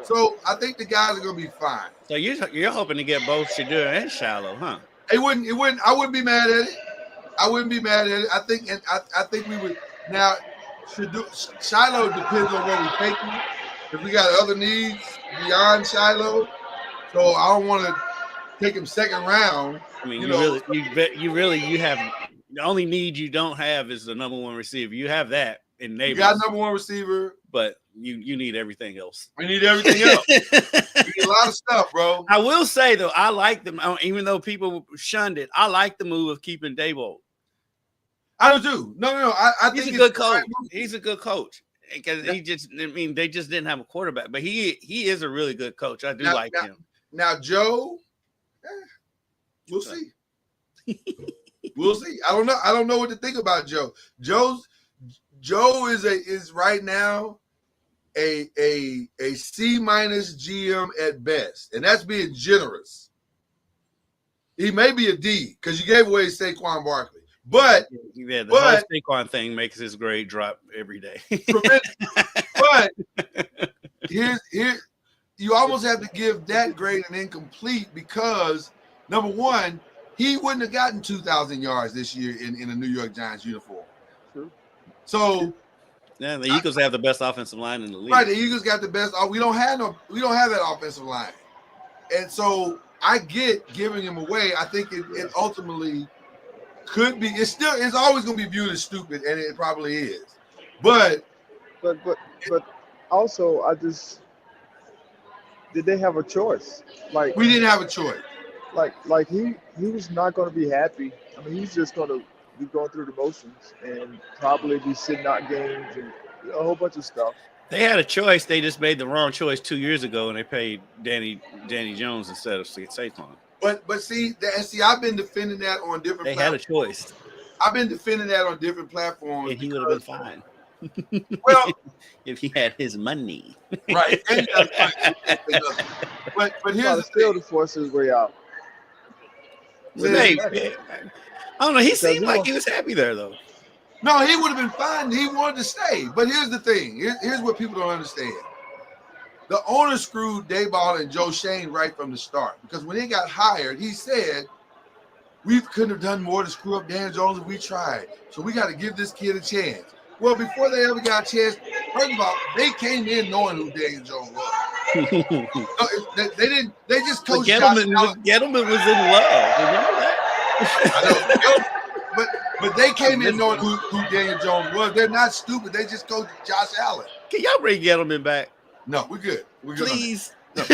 So I think the guys are going to be fine. So you're hoping to get both Shedeur and Shiloh, huh? It wouldn't. I wouldn't be mad at it. I think we would now. Shiloh depends on where we take him. If we got other needs beyond Shiloh, so I don't want to take him second round. I mean, you have the only need you don't have is the number one receiver. You have that in Neighbors. You got number one receiver, but you need everything else. We need everything else. We need a lot of stuff, bro. I will say though, I like them, even though people shunned it. I like the move of keeping Dabo. I do too. No. I he's think a good coach. He's a good coach. because they just didn't have a quarterback. But he is a really good coach. I do like him. Now, Joe, we'll see. We'll see. I don't know. I don't know what to think about Joe. Joe is right now a C- GM at best, and that's being generous. He may be a D because you gave away Saquon Barkley, but the whole Saquon thing makes his grade drop every day. But here you almost have to give that grade an incomplete because number one, he wouldn't have gotten 2,000 yards this year in a New York Giants uniform. True. So, yeah, the Eagles have the best offensive line in the league. Right, the Eagles got the best. We don't have that offensive line, and so I get giving him away. I think it ultimately could be. It's always going to be viewed as stupid, and it probably is. But also, did they have a choice? Like we didn't have a choice. Like he was not going to be happy. I mean, he's just going to be going through the motions and probably be sitting out games and a whole bunch of stuff. They had a choice. They just made the wrong choice 2 years ago, and they paid Danny Jones instead of Saquon. But see, I've been defending that on different. They had a choice. I've been defending that on different platforms, and he would have been fine. Well, if he had his money, right? But here's the still to force his way out. I don't know. He seemed like he was happy there, though. No, he would have been fine. He wanted to stay. But here's the thing. Here's what people don't understand. The owner screwed Daboll and Joe Shane right from the start. Because when they got hired, he said, we couldn't have done more to screw up Dan Jones if we tried. So we got to give this kid a chance. Well, before they ever got a chance, first of all, they came in knowing who Daniel Jones was. No, they didn't. They just coached. Gettleman was in love. Remember that? I know, but they came in knowing who Daniel Jones was. They're not stupid. They just coached Josh Allen. Can y'all bring Gettleman back? No, we're good. We're good. Please. No,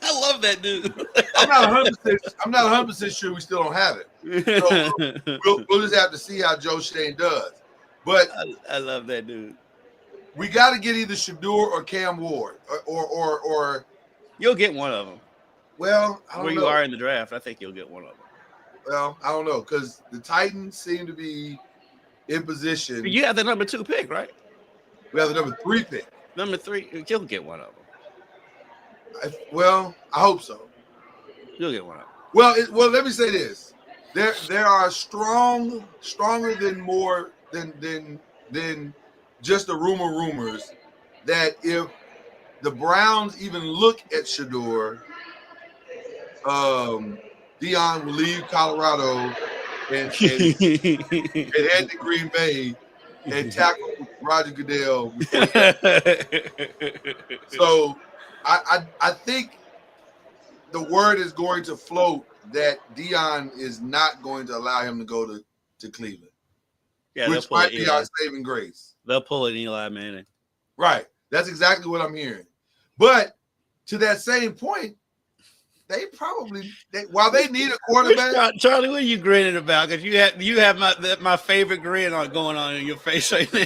I love that dude. I'm not 100% sure we still don't have it. So we'll just have to see how Joe Shane does. But I love that dude. We got to get either Shador or Cam Ward, or you'll get one of them. Well, I don't know. You are in the draft, I think you'll get one of them. Well, I don't know because the Titans seem to be in position. You have the number 2 pick, right? We have the number 3 pick. Number 3, you'll get one of them. I hope so. You'll get one of them. Well, let me say this: there are stronger than more than just the rumors that if the Browns even look at Shador, Dion will leave Colorado and head to Green Bay and tackle Roger Goodell. So I think the word is going to float that Dion is not going to allow him to go to Cleveland. Yeah, which might be our saving grace. They'll pull an Eli Manning. Right. That's exactly what I'm hearing. But to that same point, they probably while they need a quarterback. Charlie, what are you grinning about? Because you have my favorite grin going on in your face right now.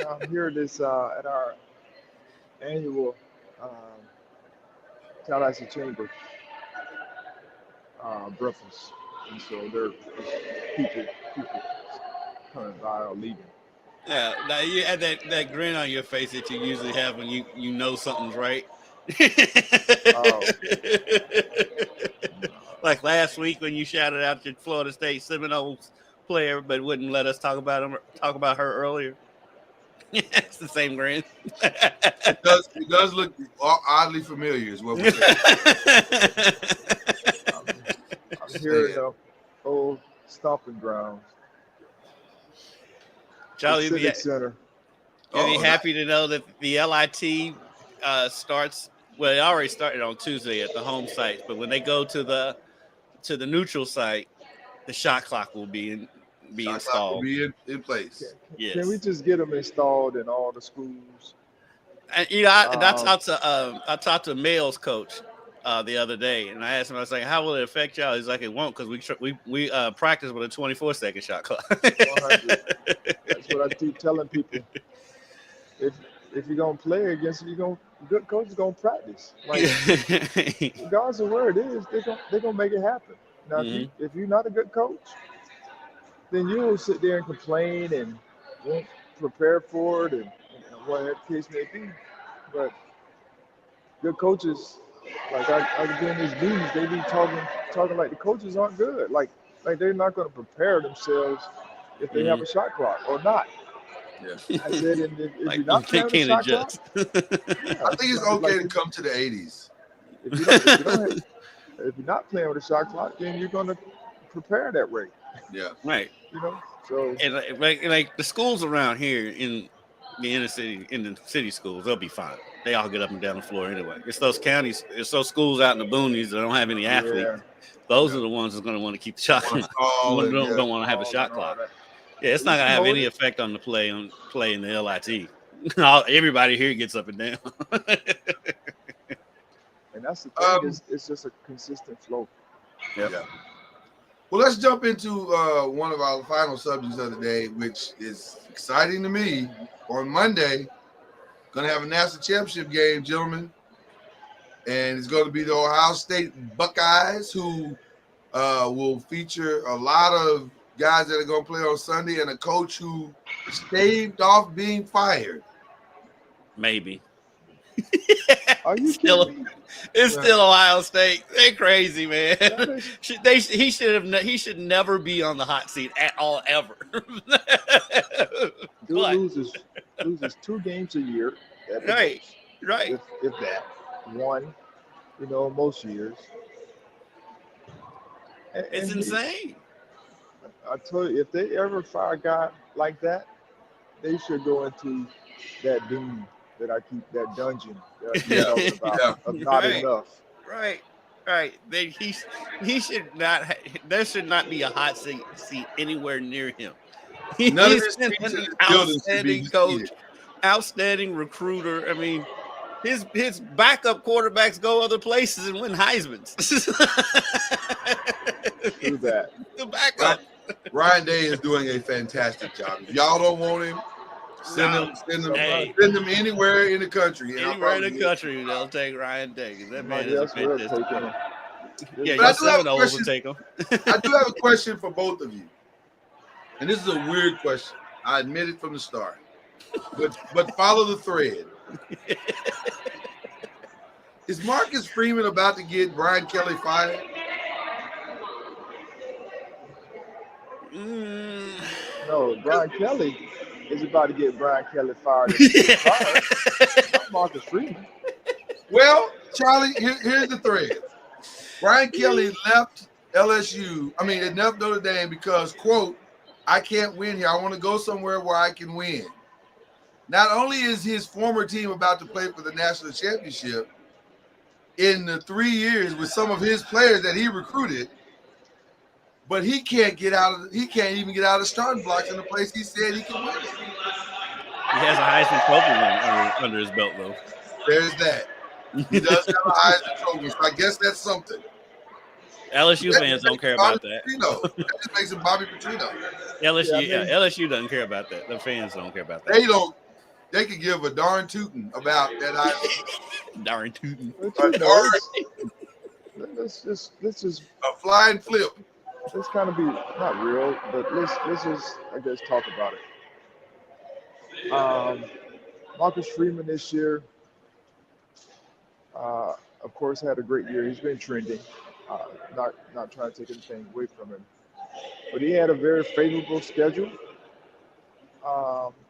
I'm hearing this at our annual Tallahassee Chamber breakfast. And so there's people coming by or leaving. Yeah, now you had that grin on your face that you usually have when you know something's right. Like last week when you shouted out your Florida State Seminoles player, but wouldn't let us talk about her earlier. It's the same grin. It does look oddly familiar, is what we're saying. I'm here at the old stomping grounds. Charlie, Civic Center. You'll be happy to know that the LIT starts. Well, it already started on Tuesday at the home site, but when they go to the neutral site, the shot clock will be installed. Will be in place. Yes. Can we just get them installed in all the schools? And I talked to Mail's coach, the other day, and I asked him, I was like, "How will it affect y'all?" He's like, "It won't, because we practice with a 24-second shot clock." 100. That's what I keep telling people. If you're gonna play against it, good coach is gonna practice. Like regardless of where it is, they're gonna make it happen. Now, if you're not a good coach, then you will sit there and complain and won't prepare for it and whatever the case may be. But good coaches, like I be in these meetings, they be talking like the coaches aren't good. Like they're not going to prepare themselves if they have a shot clock or not. Yeah. I said, and if Like, you're not they playing with a can't shot clock, adjust. I think it's okay to come to the 80s. If you're not playing with a shot clock, then you're going to prepare that way. Yeah. Right. You know, so And like the schools around here in the inner city, in the city schools, they'll be fine. They all get up and down the floor anyway. It's those counties, it's those schools out in the boonies that don't have any athletes. yeah, Those are the ones that's going to want to keep the shot clock. Don't want to have a shot clock. Yeah, it's not going to have any effect on the play in the LIT. Everybody here gets up and down. And that's the thing, it's just a consistent flow. Yeah. Well, let's jump into one of our final subjects of the day, which is exciting to me. On Monday, going to have a national championship game, gentlemen. And it's going to be the Ohio State Buckeyes, who will feature a lot of guys that are going to play on Sunday and a coach who staved off being fired. Maybe. Are you kidding me? It's still Ohio State. They're crazy, man. He should never be on the hot seat at all, ever. Dude loses 2 games a year. Right. If that. One, most years. It's insane. I tell you, if they ever fire a guy like that, they should go into that doom that I keep, that dungeon that I keep talking about, of not enough. Right. He should not. There should not be a hot seat anywhere near him. He's an outstanding coach, outstanding recruiter. I mean, his backup quarterbacks go other places and win Heismans. Do that. The backup. Ryan Day is doing a fantastic job. If y'all don't want him, send them anywhere in the country. Anywhere in the country, they'll take Ryan Day. That man is a fantastic. Yeah, but I do have a question. Will take him. I do have a question for both of you, and this is a weird question. I admit it from the start, but follow the thread. Is Marcus Freeman about to get Brian Kelly fired? No, Brian Kelly is about to get Brian Kelly fired. Not Marcus Freeman. Well, Charlie, here's the thread. Brian Kelly left LSU. It left Notre Dame because, quote, I can't win here. I want to go somewhere where I can win. Not only is his former team about to play for the national championship, in the 3 years with some of his players that he recruited, but he can't even get out of starting blocks in the place he said he can win it. He has a Heisman Trophy under his belt, though. There's that. He does have a Heisman Trophy, so I guess that's something. LSU fans don't care about that. That just makes him Bobby Petrino. LSU doesn't care about that. The fans don't care about that. They could give a darn tootin' about that Heisman. Darn tootin'. Let's just a flying flip. Let's kind of be not real, but let's just, I guess, talk about it. Marcus Freeman this year, of course, had a great year. He's been trending. Not trying to take anything away from him, but he had a very favorable schedule,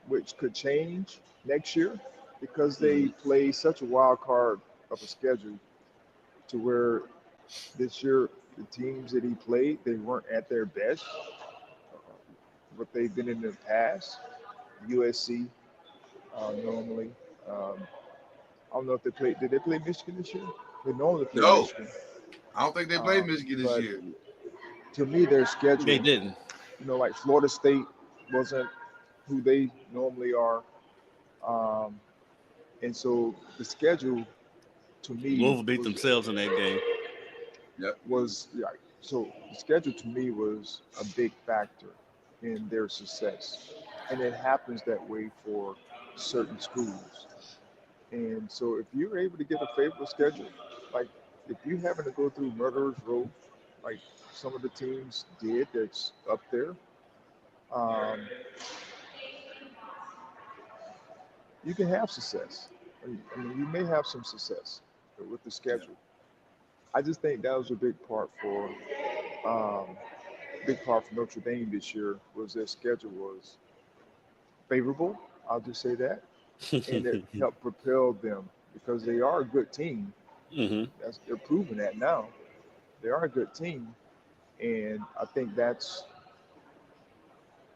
which could change next year because they play such a wild card of a schedule to where this year the teams that he played, they weren't at their best, what they've been in the past. USC normally. I don't know if they played. Did they play Michigan this year? They normally play Michigan. I don't think they played Michigan this year. To me, their schedule. They didn't. Like Florida State wasn't who they normally are. And so the schedule to me Louisville beat themselves in that game. So the schedule to me was a big factor in their success, and it happens that way for certain schools. And so if you're able to get a favorable schedule, like if you happen to go through Murderers Row, like some of the teams did that's up there, you can have success. I mean, you may have some success with the schedule. I just think that was a big part for Notre Dame this year was their schedule was favorable. I'll just say that, and it helped propel them because they are a good team. They're proving that now. They are a good team, and I think that's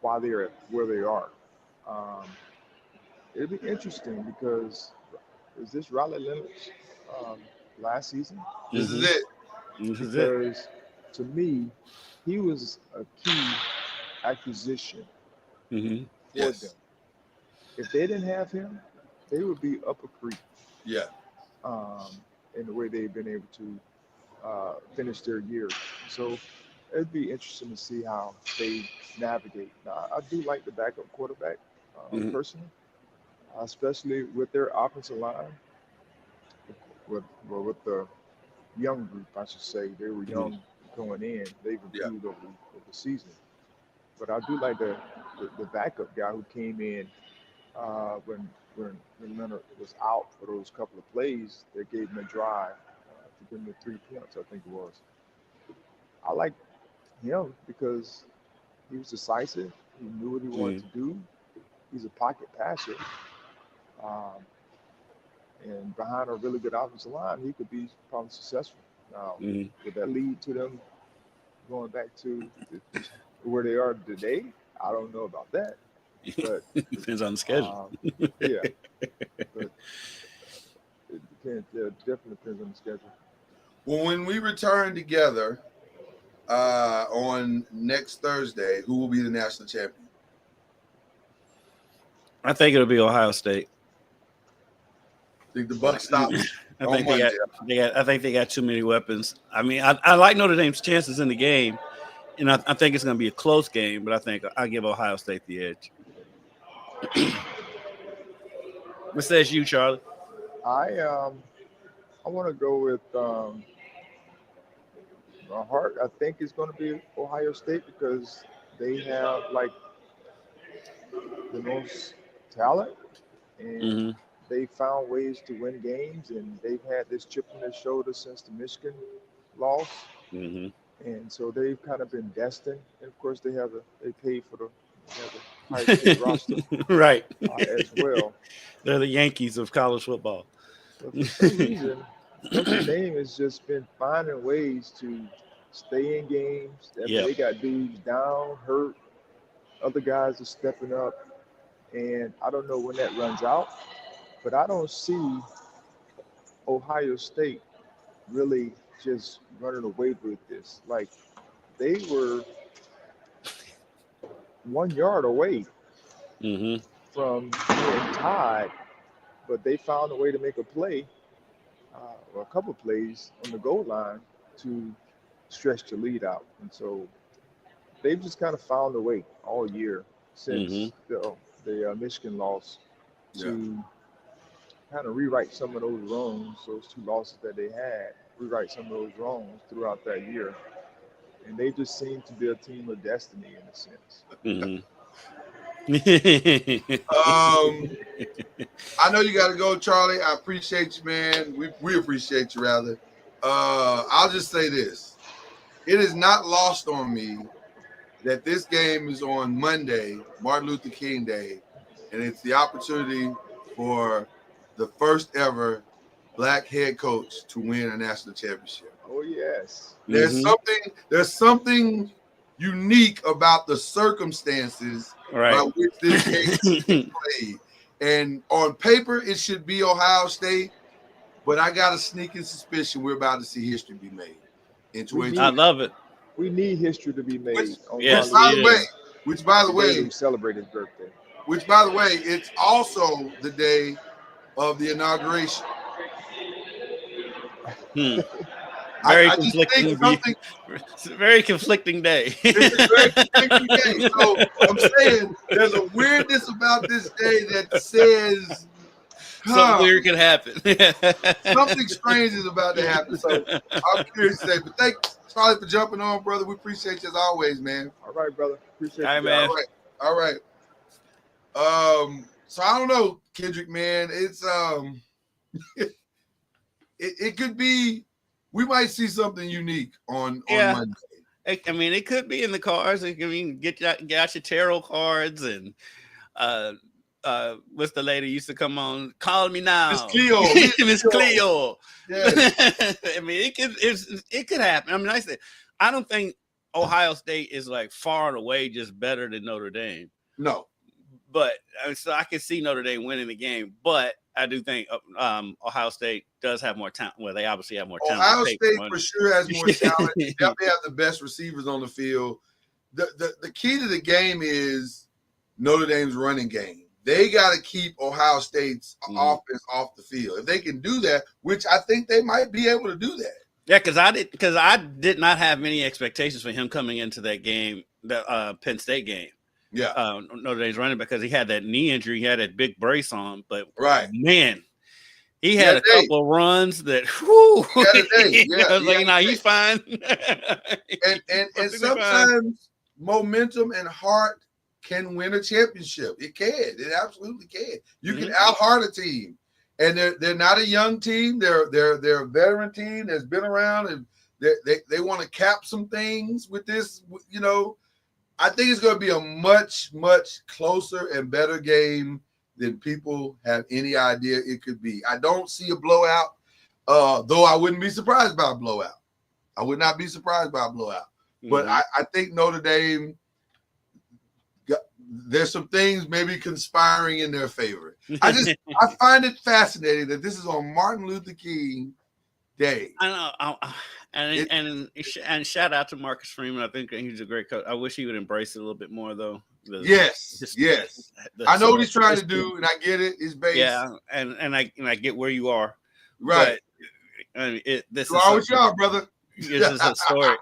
why they're where they are. It'll be interesting because is this Riley Leonard's last season? This is it. Because to me, he was a key acquisition for them. If they didn't have him, they would be up a creek. Yeah. In the way they've been able to finish their year. So it'd be interesting to see how they navigate. Now, I do like the backup quarterback personally, especially with their offensive line, with the young group, I should say. They were young going in. They've improved over the season. But I do like the backup guy who came in when Leonard was out for those couple of plays. They gave him a drive to give him the 3 points, I think it was. I like him because he was decisive. He knew what he wanted to do. He's a pocket passer. And behind a really good offensive line, he could be probably successful. Now, would that lead to them going back to where they are today? I don't know about that. But depends on the schedule. But it depends. Yeah, it definitely depends on the schedule. Well, when we return together on next Thursday, who will be the national champion? I think it'll be Ohio State. Think the Bucks stop? I think they got too many weapons. I mean, I like Notre Dame's chances in the game, and I think it's going to be a close game. But I think I'll give Ohio State the edge. What says you, Charlie? I want to go with my heart. I think it's going to be Ohio State because they have like the most talent and they found ways to win games, and they've had this chip on their shoulder since the Michigan loss. And so they've kind of been destined. And of course, they paid for the highest paid roster, right? As well. They're the Yankees of college football. But for some reason, Notre Dame has just been finding ways to stay in games. They got dudes down, hurt. Other guys are stepping up, and I don't know when that runs out. But I don't see Ohio State really just running away with this. Like, they were 1 yard away from being tied, but they found a way to make a play, or a couple plays on the goal line to stretch the lead out. And so they've just kind of found a way all year since the Michigan loss to kind of rewrite some of those wrongs, those 2 losses that they had, rewrite some of those wrongs throughout that year. And they just seem to be a team of destiny in a sense. I know you got to go, Charlie. I appreciate you, man. We appreciate you, rather. I'll just say this. It is not lost on me that this game is on Monday, Martin Luther King Day, and it's the opportunity for the first ever Black head coach to win a national championship. Oh, yes. There's something unique about the circumstances by which this game is played. And on paper, it should be Ohio State, but I got a sneaking suspicion we're about to see history be made. I love it. We need history to be made. Which, by the way, we celebrate his birthday. Which, by the way, it's also the day of the inauguration. Very I just think something. very conflicting day. It's a very conflicting day. So I'm saying there's a weirdness about this day that says Something weird can happen. something strange is about to happen. So I'm curious to say, but thanks, Charlie, for jumping on, brother. We appreciate you as always, man. All right, brother. Appreciate All right, you, man. guys. All right. So I don't know, Kendrick, man. It's it could be. We might see something unique on Monday. I mean, it could be in the cards. I mean, get out your tarot cards and what's the lady used to come on? Call me now, Miss Cleo. Miss Cleo. Yes. I mean, it could happen. I mean, I don't think Ohio State is like far and away just better than Notre Dame. No, but so I can see Notre Dame winning the game, but I do think Ohio State does have more talent. Well, they obviously have more talent. Ohio State for sure has more talent. They definitely have the best receivers on the field. The key to the game is Notre Dame's running game. They got to keep Ohio State's offense off the field. If they can do that, which I think they might be able to do that. Yeah, because I did not have many expectations for him coming into that game, the Penn State game. Yeah, Notre Dame's running because he had that knee injury, he had that big brace on, but man, he had a couple of runs that. Whew, I was like, he's fine. and sometimes momentum and heart can win a championship. It can. It absolutely can. You can out-heart a team, and they're not a young team. They're a veteran team that's been around, and they want to cap some things with this. You know, I think it's going to be a much, much closer and better game than people have any idea it could be. I don't see a blowout, though I wouldn't be surprised by a blowout. I would not be surprised by a blowout. But I think Notre Dame, there's some things maybe conspiring in their favor. I find it fascinating that this is on Martin Luther King Day. I know. And shout out to Marcus Freeman. I think he's a great coach. I wish he would embrace it a little bit more, though. Yes. I know what he's trying to do, and I get it. It's based. Yeah, and I get where you are. Right. But, I mean, this is all with y'all, brother. This is a story.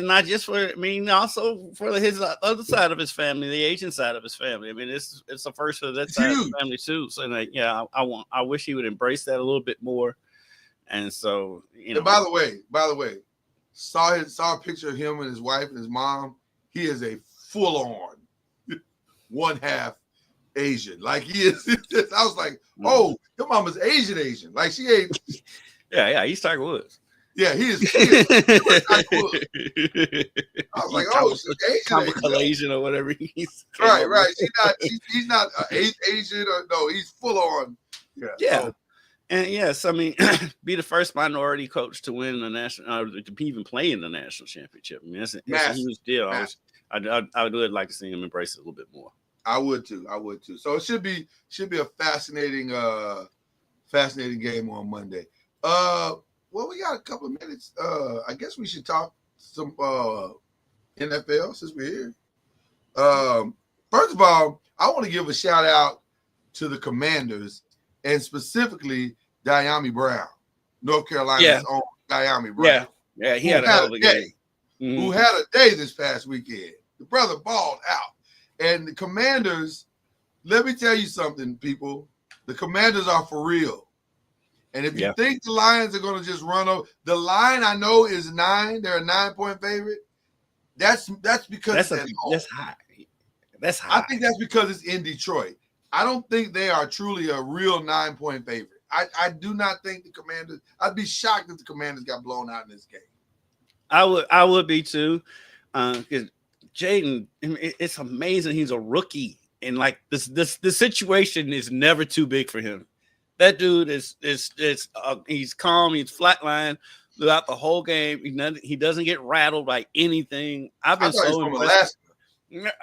Not just for also for his other side of his family, the Asian side of his family. I mean, it's a first for that side of the family too. So, I wish he would embrace that a little bit more. And so, And by the way, saw a picture of him and his wife and his mom. He is a full-on one half Asian. Like he is. I was like, oh, your mama's Asian. Like she ain't. Yeah, he's Tiger Woods. Yeah, he is Tiger Woods. I was like, oh, she's Asian or whatever he's. Right. He's not an Asian or no. He's full on. Yeah. So, and yes, I mean, be the first minority coach to win the national, to even play in the national championship. I mean, that's a huge deal. I would like to see him embrace it a little bit more. I would too. So it should be a fascinating game on Monday. Well, we got a couple of minutes. I guess we should talk some NFL since we're here. First of all, I want to give a shout out to the Commanders and specifically Diami Brown, North Carolina's own Diami Brown. Yeah, he had a hell of a game. Who had a day this past weekend. The brother balled out. And the Commanders, let me tell you something, people. The Commanders are for real. And if you think the Lions are going to just run over, the line I know is 9. They're a 9-point favorite. That's because that's high. That's high. I think that's because it's in Detroit. I don't think they are truly a real 9-point favorite. I do not think the Commanders. I'd be shocked if the Commanders got blown out in this game. I would be too, because Jaden, it's amazing he's a rookie, and like this situation is never too big for him. That dude is he's calm, he's flatlined throughout the whole game. He doesn't get rattled by anything. I've been so impressed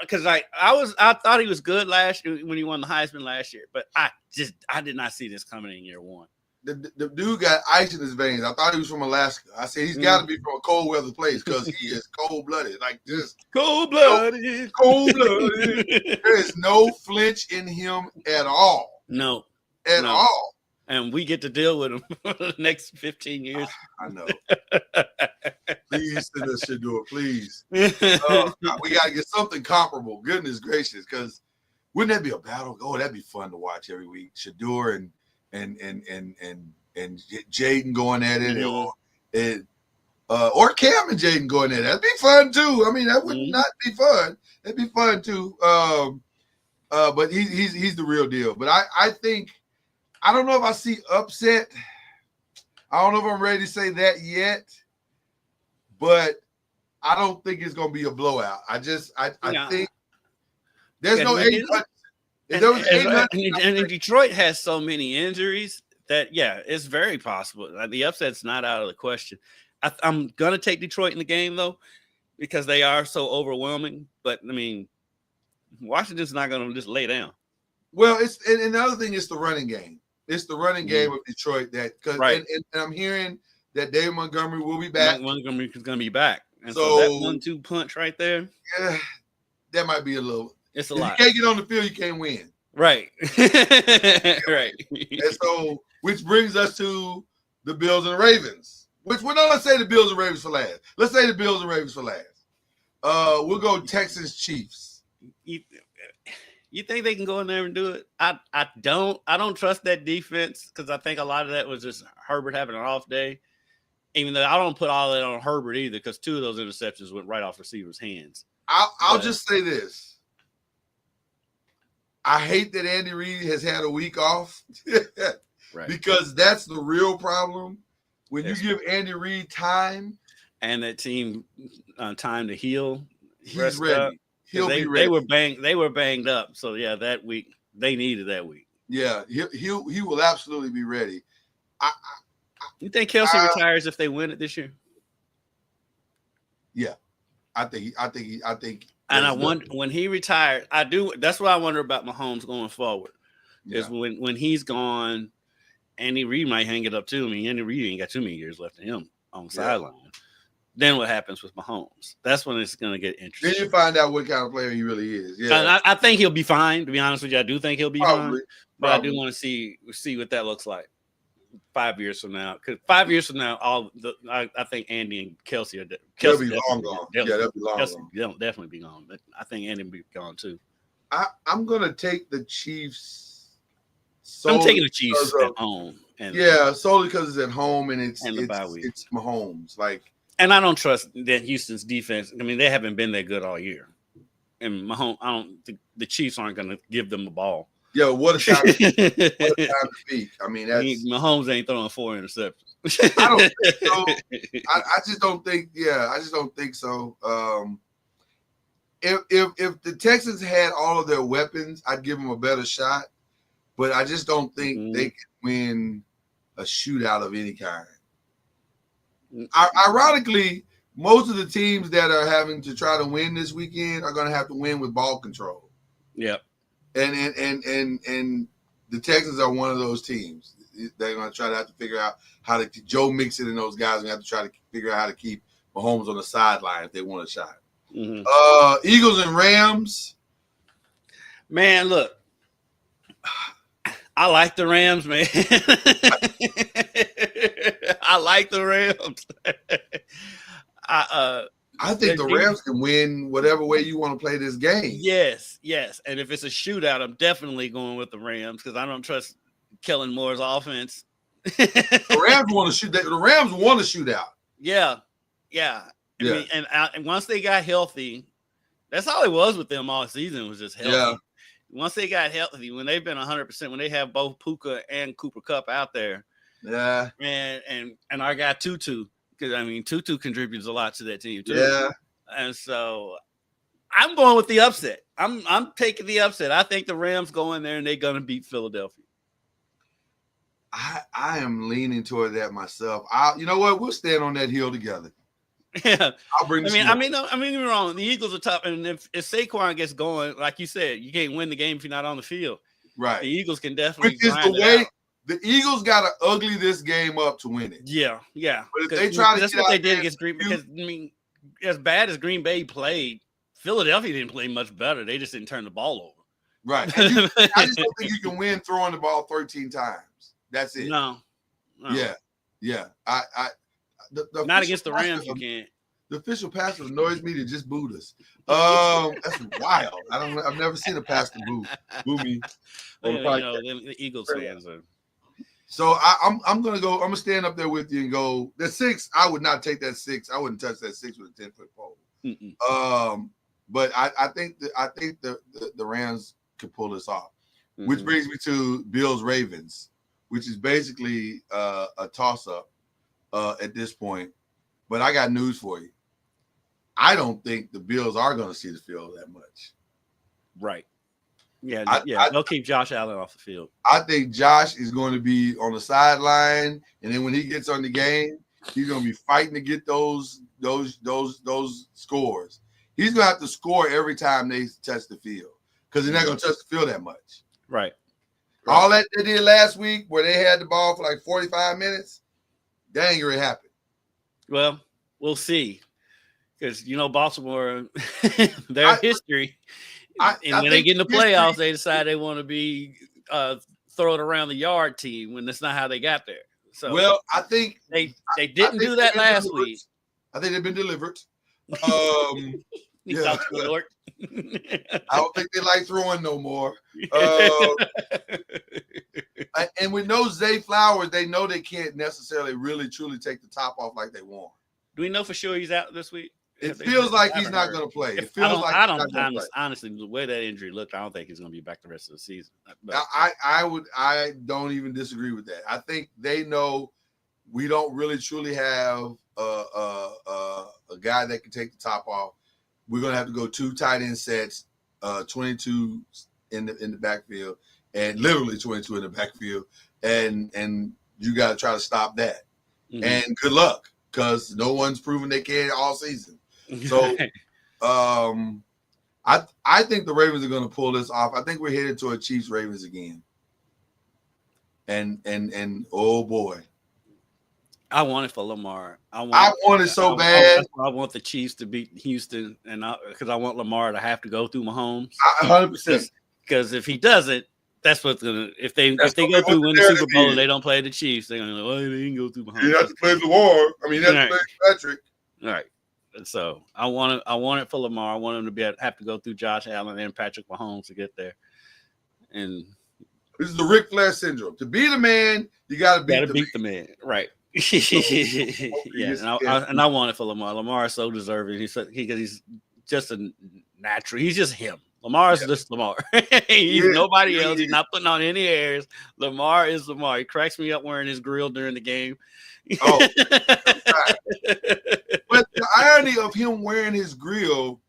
because I thought he was good last year when he won the Heisman last year, but I did not see this coming in year one. The dude got ice in his veins. I thought he was from Alaska. I said he's got to be from a cold weather place because he is cold-blooded. Like just cold-blooded. Cold-blooded. There is no flinch in him at all. No. At all. and we get to deal with them for the next 15 years. I know. Please send us Shador, please. We gotta get something comparable. Goodness gracious, because wouldn't that be a battle? Oh, that'd be fun to watch every week. Shador and Jaden going at it, or Cam and Jaden going at it. That'd be fun too. I mean, that would not be fun. That'd be fun too. But he's the real deal. But I think I don't know if I see upset. I don't know if I'm ready to say that yet. But I don't think it's going to be a blowout. I think there's no 800. And Detroit has so many injuries that, it's very possible. The upset's not out of the question. I'm going to take Detroit in the game, though, because they are so overwhelming. But, I mean, Washington's not going to just lay down. Well, and the other thing is the running game. It's the running game of Detroit and I'm hearing that David Montgomery will be back. Montgomery is going to be back. And so that 1-2 punch right there. Yeah, that might be a little. It's a if lot. You can't get on the field, you can't win. Right. Right. And so, which brings us to the Bills and the Ravens. Let's say the Bills and Ravens for last. Let's say the Bills and Ravens for last. We'll go Texans Chiefs. You think they can go in there and do it? I don't trust that defense because I think a lot of that was just Herbert having an off day. Even though I don't put all that on Herbert either, because 2 of those interceptions went right off receivers' hands. I'll just say this. I hate that Andy Reid has had a week off Right. Because that's the real problem. When you give Andy Reid time. And that team time to heal. He's ready. He'll be ready. They were banged up. So, that week, they needed that week. Yeah, he will absolutely be ready. You think Kelsey retires if they win it this year? Yeah, I think. And I wonder when he retired. I do. That's what I wonder about Mahomes going forward. Is when he's gone, Andy Reid might hang it up too. I mean, Andy Reid ain't got too many years left in him on the sideline. Then what happens with Mahomes? That's when it's going to get interesting. Then you find out what kind of player he really is. Yeah, and I think he'll be fine. To be honest with you, I do think he'll be fine. But I do want to see what that looks like 5 years from now. Because 5 years from now, I think Andy and Kelsey are they'll be long gone. They'll be long gone. They'll definitely be gone. But I think Andy will be gone too. I'm going to take the Chiefs. I'm taking the Chiefs at home. Solely because it's at home and it's Mahomes. And I don't trust that Houston's defense. I mean, they haven't been that good all year. And Mahomes, I don't think the Chiefs aren't going to give them the ball. Yeah, what a time to speak. I mean, Mahomes ain't throwing 4 interceptions. I don't think so. I just don't think. Yeah, I just don't think so. If the Texans had all of their weapons, I'd give them a better shot. But I just don't think they can win a shootout of any kind. Ironically, most of the teams that are having to try to win this weekend are going to have to win with ball control. Yep. And the Texans are one of those teams. They're going to have to figure out how to Joe Mixon and those guys are going to have to try to figure out how to keep Mahomes on the sideline if they want a shot. Mm-hmm. Eagles and Rams. Man, look. I like the Rams, man. I like the Rams. I think the Rams can win whatever way you want to play this game. Yes. And if it's a shootout, I'm definitely going with the Rams because I don't trust Kellen Moore's offense. The Rams want to shoot. The Rams want to shoot out. Yeah. I mean, and once they got healthy, that's all it was with them all season was just healthy. Yeah. Once they got healthy, when they've been 100%, when they have both Puka and Cooper Kupp out there, and our guy Tutu, because I mean Tutu contributes a lot to that team too. Yeah, and so I'm going with the upset. I'm taking the upset. I think the Rams go in there and they're gonna beat Philadelphia. I am leaning toward that myself. You know what? We'll stand on that hill together. Yeah, I'll bring. I mean, you're wrong. The Eagles are tough, and if Saquon gets going, like you said, you can't win the game if you're not on the field. Right. The Eagles can definitely. Which is the way the Eagles got to ugly this game up to win it. Yeah. But if they try to, that's what they did against Green Bay. Because I mean, as bad as Green Bay played, Philadelphia didn't play much better. They just didn't turn the ball over. Right. I just don't think you can win throwing the ball 13 times. That's it. No. Yeah. The Not official against the pastor Rams, you can't. The official pastor annoys me to just booed us. That's wild. I've never seen a pastor boo me. On the podcast. The Eagles fans are. So I'm gonna stand up there with you and go the 6. I would not take that 6. I wouldn't touch that 6 with a 10-foot pole. But I think the Rams could pull this off, which brings me to Bills Ravens, which is basically a toss up at this point. But I got news for you. I don't think the Bills are going to see the field that much. Right. Yeah, they'll keep Josh Allen off the field. I think Josh is going to be on the sideline, and then when he gets on the game, he's going to be fighting to get those scores. He's going to have to score every time they touch the field because they're not going to touch the field that much. Right. All that they did last week where they had the ball for like 45 minutes, that ain't going to happen. Well, we'll see. Because, Baltimore, their history. And when they get in the playoffs, they decide they want to be throw it around the yard team when that's not how they got there. So, well, I think they didn't do that last week. I think they've been delivered. Yeah. I don't think they like throwing no more. And with no Zay Flowers, they know they can't necessarily really truly take the top off like they want. Do we know for sure he's out this week? It feels like he's not going to play. It feels like I don't honestly, the way that injury looked, I don't think he's going to be back the rest of the season. But, I don't even disagree with that. I think they know we don't really truly have a guy that can take the top off. We're going to have to go 2 tight end sets, 22 in the backfield, and literally 22 in the backfield, and you got to try to stop that. And good luck, because no one's proven they can all season. So, I think the Ravens are going to pull this off. I think we're headed to a Chiefs Ravens again. And oh boy, I want it for Lamar. I want it so bad. I want the Chiefs to beat Houston, and because I want Lamar to have to go through Mahomes. 100%. Because if he doesn't, that's what's gonna. If they go through win the Super Bowl and they don't play the Chiefs, they're gonna go. Well, they didn't go through Mahomes. You have to play Lamar. I mean, you have to play Patrick. All right. So I want it for Lamar. I want him to have to go through Josh Allen and Patrick Mahomes to get there. And this is the Ric Flair syndrome. To be the man, you got to beat the man. Right. And I want it for Lamar. Lamar is so deserving. He's just a natural. He's just him. Lamar is just Lamar. He's nobody else. He's not putting on any airs. Lamar is Lamar. He cracks me up wearing his grill during the game. Oh, but the irony of him wearing his grill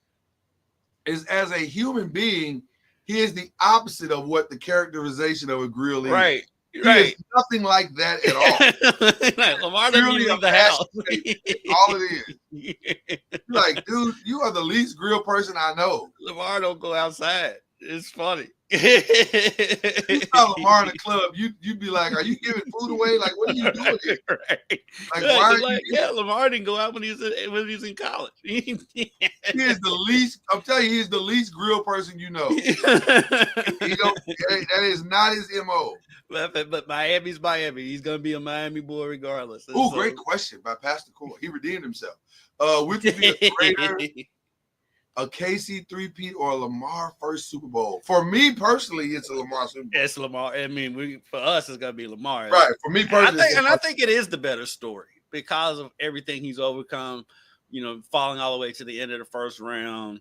is, as a human being, he is the opposite of what the characterization of a grill is. Right. He is nothing like that at all. Lamar doesn't leave the house. All it is. You're like, dude, you are the least grill person I know. Lamar don't go outside. It's funny. You saw Lamar in the club, you'd be like, are you giving food away? Like, what are you doing here? Right. Like, why are you Lamar didn't go out when he was in college. He is the least, I'm telling you, he's the least grill person you know. That is not his MO. But Miami's Miami. He's gonna be a Miami boy regardless. Oh, great question by Pastor Core. He redeemed himself. Which would be a greater, a KC 3-peat or a Lamar first Super Bowl? For me personally, it's a Lamar Super Bowl. It's Lamar. I mean, for us, it's gonna be Lamar. Right. For me personally, I think it is the better story because of everything he's overcome. Falling all the way to the end of the first round.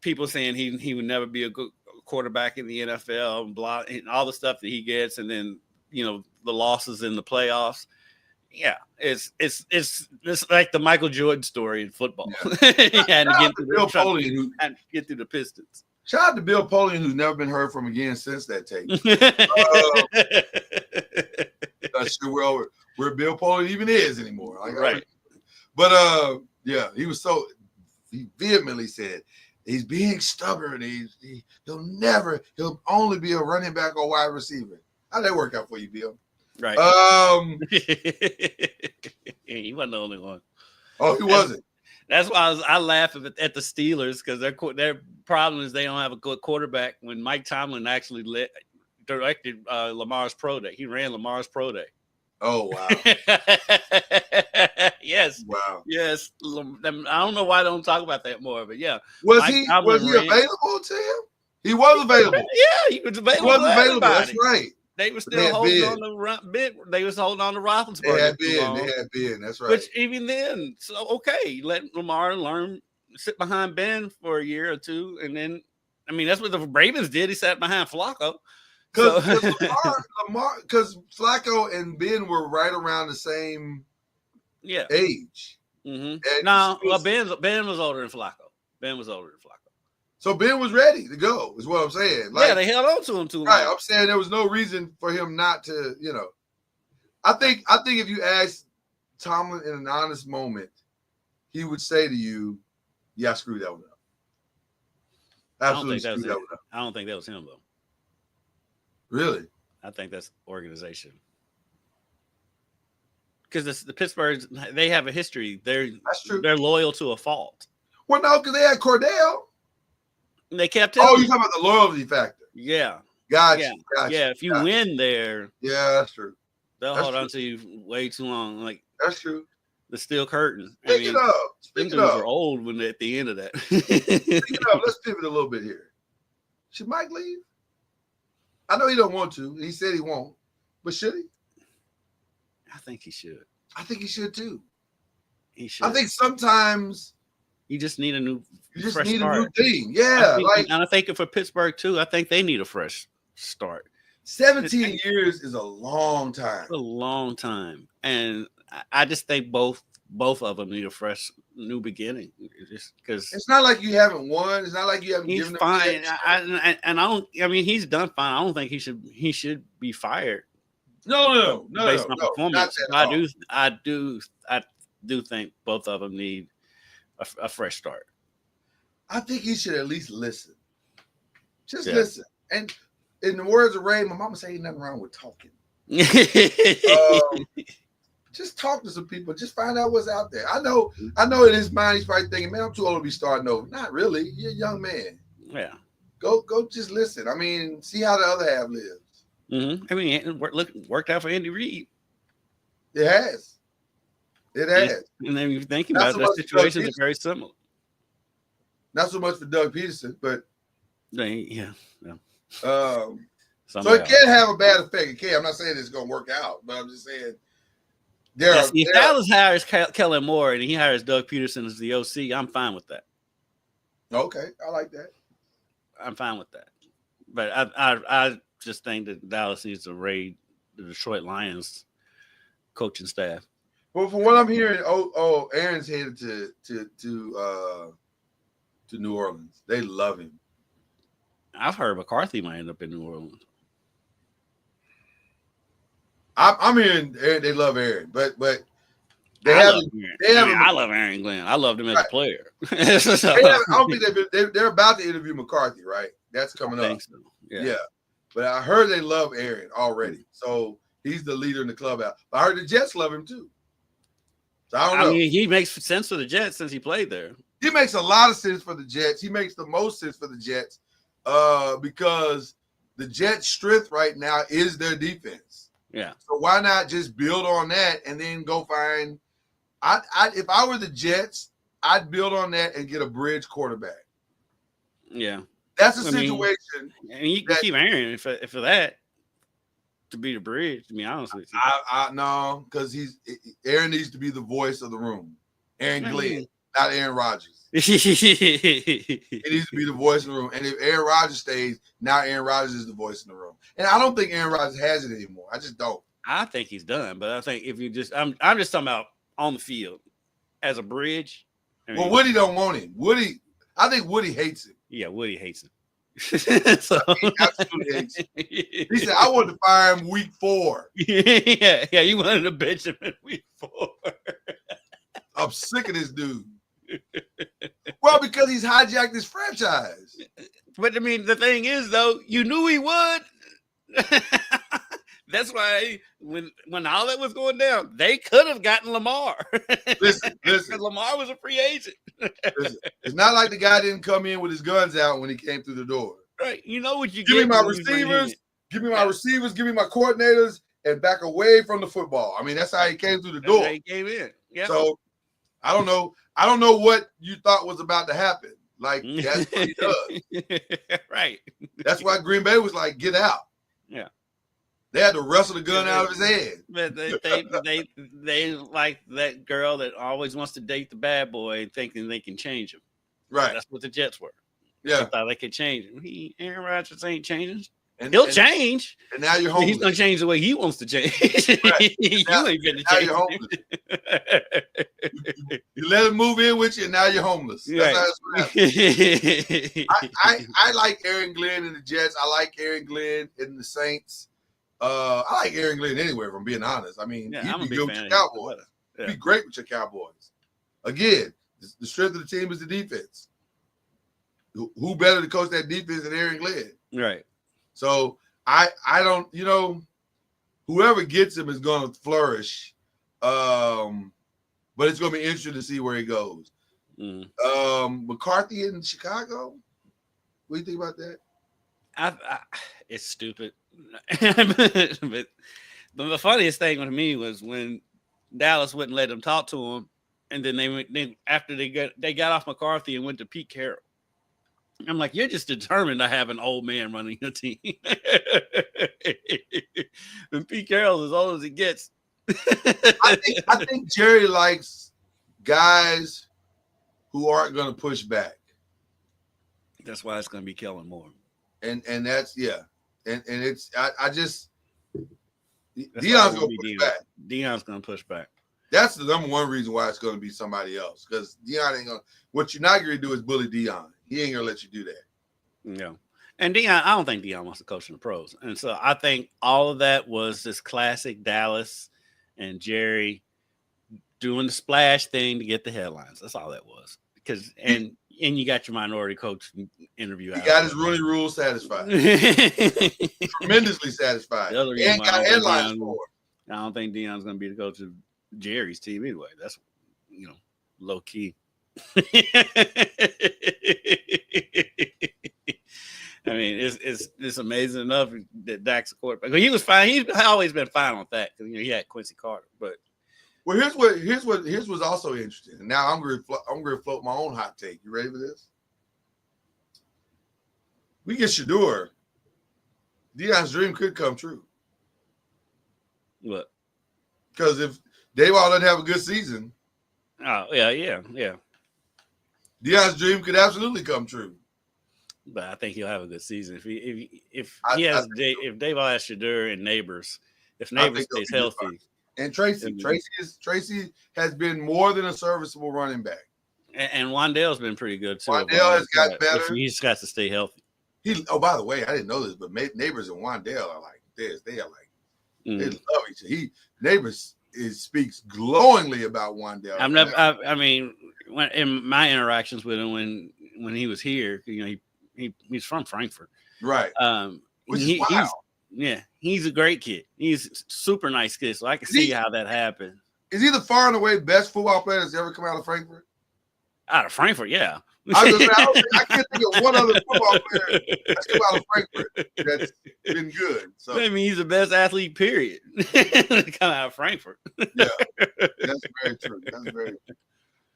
People saying he would never be a good quarterback in the NFL, and all the stuff that he gets, and then the losses in the playoffs. Yeah, it's like the Michael Jordan story in football. And get through the Pistons. Shout out to Bill Polian, who's never been heard from again since that tape. Not sure where Bill Polian even is anymore. Right. But he vehemently said he's being stubborn. He'll only be a running back or wide receiver. How'd that work out for you, Bill? Right. He wasn't the only one. Oh, he wasn't. That's why I laugh at the Steelers because their problem is they don't have a good quarterback. When Mike Tomlin actually directed Lamar's pro day. He ran Lamar's pro day. Oh wow! Yes, Wow. yes. I don't know why I don't talk about that more, but yeah. Was Mike he Tomlin ran- available to him? He was available. Yeah, he was He available. was to available. That's everybody. right. They were They still had holding Ben. on to They was holding on to Roethlisberger. They had too Ben. long. They had Ben. That's right. Which even then, so okay, let Lamar sit behind Ben for a year or two, and then I mean that's what the Ravens did. He sat behind Flacco. Because Flacco and Ben were right around the same age. Mm-hmm. No, well, Ben was older than Flacco. Ben was older than Flacco. So Ben was ready to go, is what I'm saying. Like, yeah, they held on to him too long. Right. I'm saying there was no reason for him not to, I think if you ask Tomlin in an honest moment, he would say to you, yeah, I screwed that one up. Absolutely screwed that one up. I don't think that was him, though. Really? I think that's organization. Because the Pittsburgh, they have a history. That's true. They're loyal to a fault. Well, no, because they had Cordell. And they kept him. Oh, you're talking about the loyalty factor. Yeah. Gotcha. Yeah, if you win there. Yeah, that's true. They'll hold on to you way too long. Like that's true. The steel curtain. Speaking of, were old when at the end of that. Speaking of, let's pivot a little bit here. Should Mike leave? I know he don't want to. He said he won't, but should he? I think he should. I think he should too. He should. I think sometimes you just need a new. You just need a new thing. Yeah, and I think for Pittsburgh too, I think they need a fresh start. 17 years is a long time. It's a long time, and I just think both of them need a fresh new beginning. Just because it's not like you haven't won. It's not like you haven't. He's given fine, and I don't. I mean, he's done fine. I don't think he should be fired. No. Based on performance, I do think both of them need a fresh start. I think he should at least listen. Just listen. And in the words of Ray, my mama say ain't nothing wrong with talking. Just talk to some people. Just find out what's out there. I know in his mind he's probably thinking, man, I'm too old to be starting over. Not really. You're a young man. Yeah. Go just listen. I mean, see how the other half lives. Mm-hmm. I mean, it worked out for Andy Reid. It has. It has. And then you think about it, the situations are very similar. Not so much for Doug Peterson, but yeah. So it can have a bad effect. It can. I'm not saying it's going to work out, but I'm just saying if Dallas hires Kellen Moore and he hires Doug Peterson as the OC, I'm fine with that. Okay, I like that. I'm fine with that. But I just think that Dallas needs to raid the Detroit Lions coaching staff. Well, from what I'm hearing, Aaron's headed to New Orleans. They love him. I've heard McCarthy might end up in New Orleans. I'm hearing they love Aaron, but I love Aaron Glenn. I loved him as a player. I don't think they're about to interview McCarthy, right? That's coming up. So. Yeah. But I heard they love Aaron already, so he's the leader in the clubhouse. I heard the Jets love him too. So I don't know. I mean, he makes sense for the Jets since he played there. He makes a lot of sense for the Jets. He makes the most sense for the Jets because the Jets' strength right now is their defense. Yeah. So why not just build on that and then go find? If I were the Jets, I'd build on that and get a bridge quarterback. Yeah. That's a situation. And you can keep Aaron for that to be the bridge. To be honest with you, I no, because Aaron needs to be the voice of the room. Aaron Glenn, not Aaron Rodgers. He needs to be the voice of the room. And if Aaron Rodgers stays, now Aaron Rodgers is the voice in the room. And I don't think Aaron Rodgers has it anymore. I just don't. I think he's done. But I think if you just, I'm just talking about on the field as a bridge. Well, Woody don't want him. I think Woody hates him. Yeah, Woody hates him. So he absolutely hates him. He said, I wanted to fire him week 4. Yeah, you wanted to bench him in week 4. I'm sick of this dude. Well, because he's hijacked this franchise. But I mean, the thing is, though, you knew he would. That's why when all that was going down, they could have gotten Lamar. Listen. Because Lamar was a free agent. Listen, it's not like the guy didn't come in with his guns out when he came through the door. Right. You know what you give me my receivers, Give me my receivers, give me my coordinators, and back away from the football. I mean, that's how he came through the door. He came in. Yeah. So I don't know. I don't know what you thought was about to happen. Like, that's what he does. Right. That's why Green Bay was like, get out. Yeah. They had to wrestle the gun out of his hand. But they like that girl that always wants to date the bad boy, thinking they can change him. Right. That's what the Jets were. Yeah. They thought they could change him. Aaron Rodgers ain't changing. He'll change. And now you're homeless. He's gonna change the way he wants to change. Right. You ain't gonna now change. You're homeless. You let him move in with you, and now you're homeless. That's how it's happening. I like Aaron Glenn in the Jets. I like Aaron Glenn in the Saints. I like Aaron Glenn anywhere, if I'm being honest. I mean, he'd be good with your Cowboys. He'd be great with your Cowboys. Again, the strength of the team is the defense. Who better to coach that defense than Aaron Glenn? Right. So I don't, whoever gets him is going to flourish. But it's going to be interesting to see where he goes. McCarthy in Chicago. What do you think about that? It's stupid. but the funniest thing to me was when Dallas wouldn't let them talk to him, and then after they got off McCarthy and went to Pete Carroll. I'm like, you're just determined to have an old man running your team. And Pete Carroll's as old as he gets. I think Jerry likes guys who aren't going to push back. That's why it's going to be Kellen Moore. And that's And it's I just Deion's going to push back. Deion's going to push back. That's the number one reason why it's going to be somebody else, because Deion ain't going to. What you're not going to do is bully Deion. He ain't going to let you do that. No. And Deion, I don't think Deion wants to coach in the pros. And so I think all of that was this classic Dallas and Jerry doing the splash thing to get the headlines. That's all that was. And you got your minority coach interview out. He got his Rooney Rule satisfied. Tremendously satisfied. And got headlines for it. I don't think Deion's going to be the coach of Jerry's team anyway. That's, low key. I mean, it's amazing enough that Dak's a quarterback. He was fine. He's always been fine on that because he had Quincy Carter. But here's what's also interesting. And now I'm going to float my own hot take. You ready for this? We get Shador. Deion's dream could come true. What? Because if Dayball doesn't have a good season, yeah. Deion's dream could absolutely come true. But I think he'll have a good season if Dayball has Shador and Neighbors. If Neighbors stays healthy, and Tracy has been more than a serviceable running back. And Wandale's been pretty good too. Wandale has got better. He's got to stay healthy. By the way, I didn't know this, but Neighbors and Wandale are like this. They are like they love each other. Neighbors speaks glowingly about Wandale. I mean, when in my interactions with him when he was here, he's from Frankfurt, right? Which is wild. He's a great kid. He's a super nice kid, so I can see how that happened. Is he the far and away best football player that's ever come out of Frankfurt? Out of Frankfurt, yeah. I can't think of one other football player that's come out of Frankfurt that's been good. So I mean, he's the best athlete, period. Come out of Frankfurt. Yeah, that's very true. That's very true.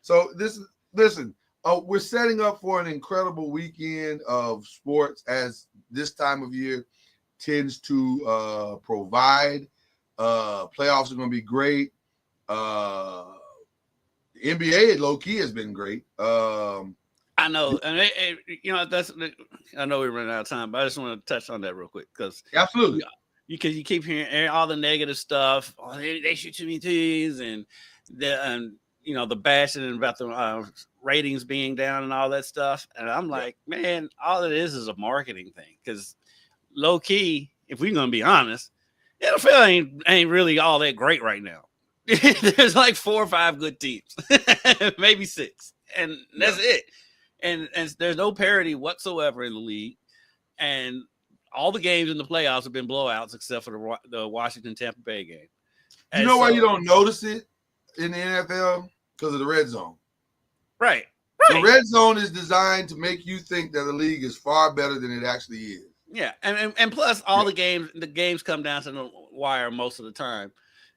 So listen, we're setting up for an incredible weekend of sports, as this time of year tends to provide. Playoffs are going to be great. The NBA low key has been great. I know, and I know we're running out of time, but I just want to touch on that real quick because absolutely, because you keep hearing all the negative stuff. Oh, they shoot too many teams, and the bashing about the ratings being down and all that stuff. And I'm like, man, all it is a marketing thing. Because low key, if we're gonna be honest, NFL ain't really all that great right now. There's like 4 or 5 good teams, maybe 6, and that's it. And there's no parity whatsoever in the league, and all the games in the playoffs have been blowouts except for the Washington Tampa Bay game. You know why you don't notice it in the NFL? Because of the red zone. Right. The red zone is designed to make you think that the league is far better than it actually is. Yeah, and plus all the games come down to the wire most of the time,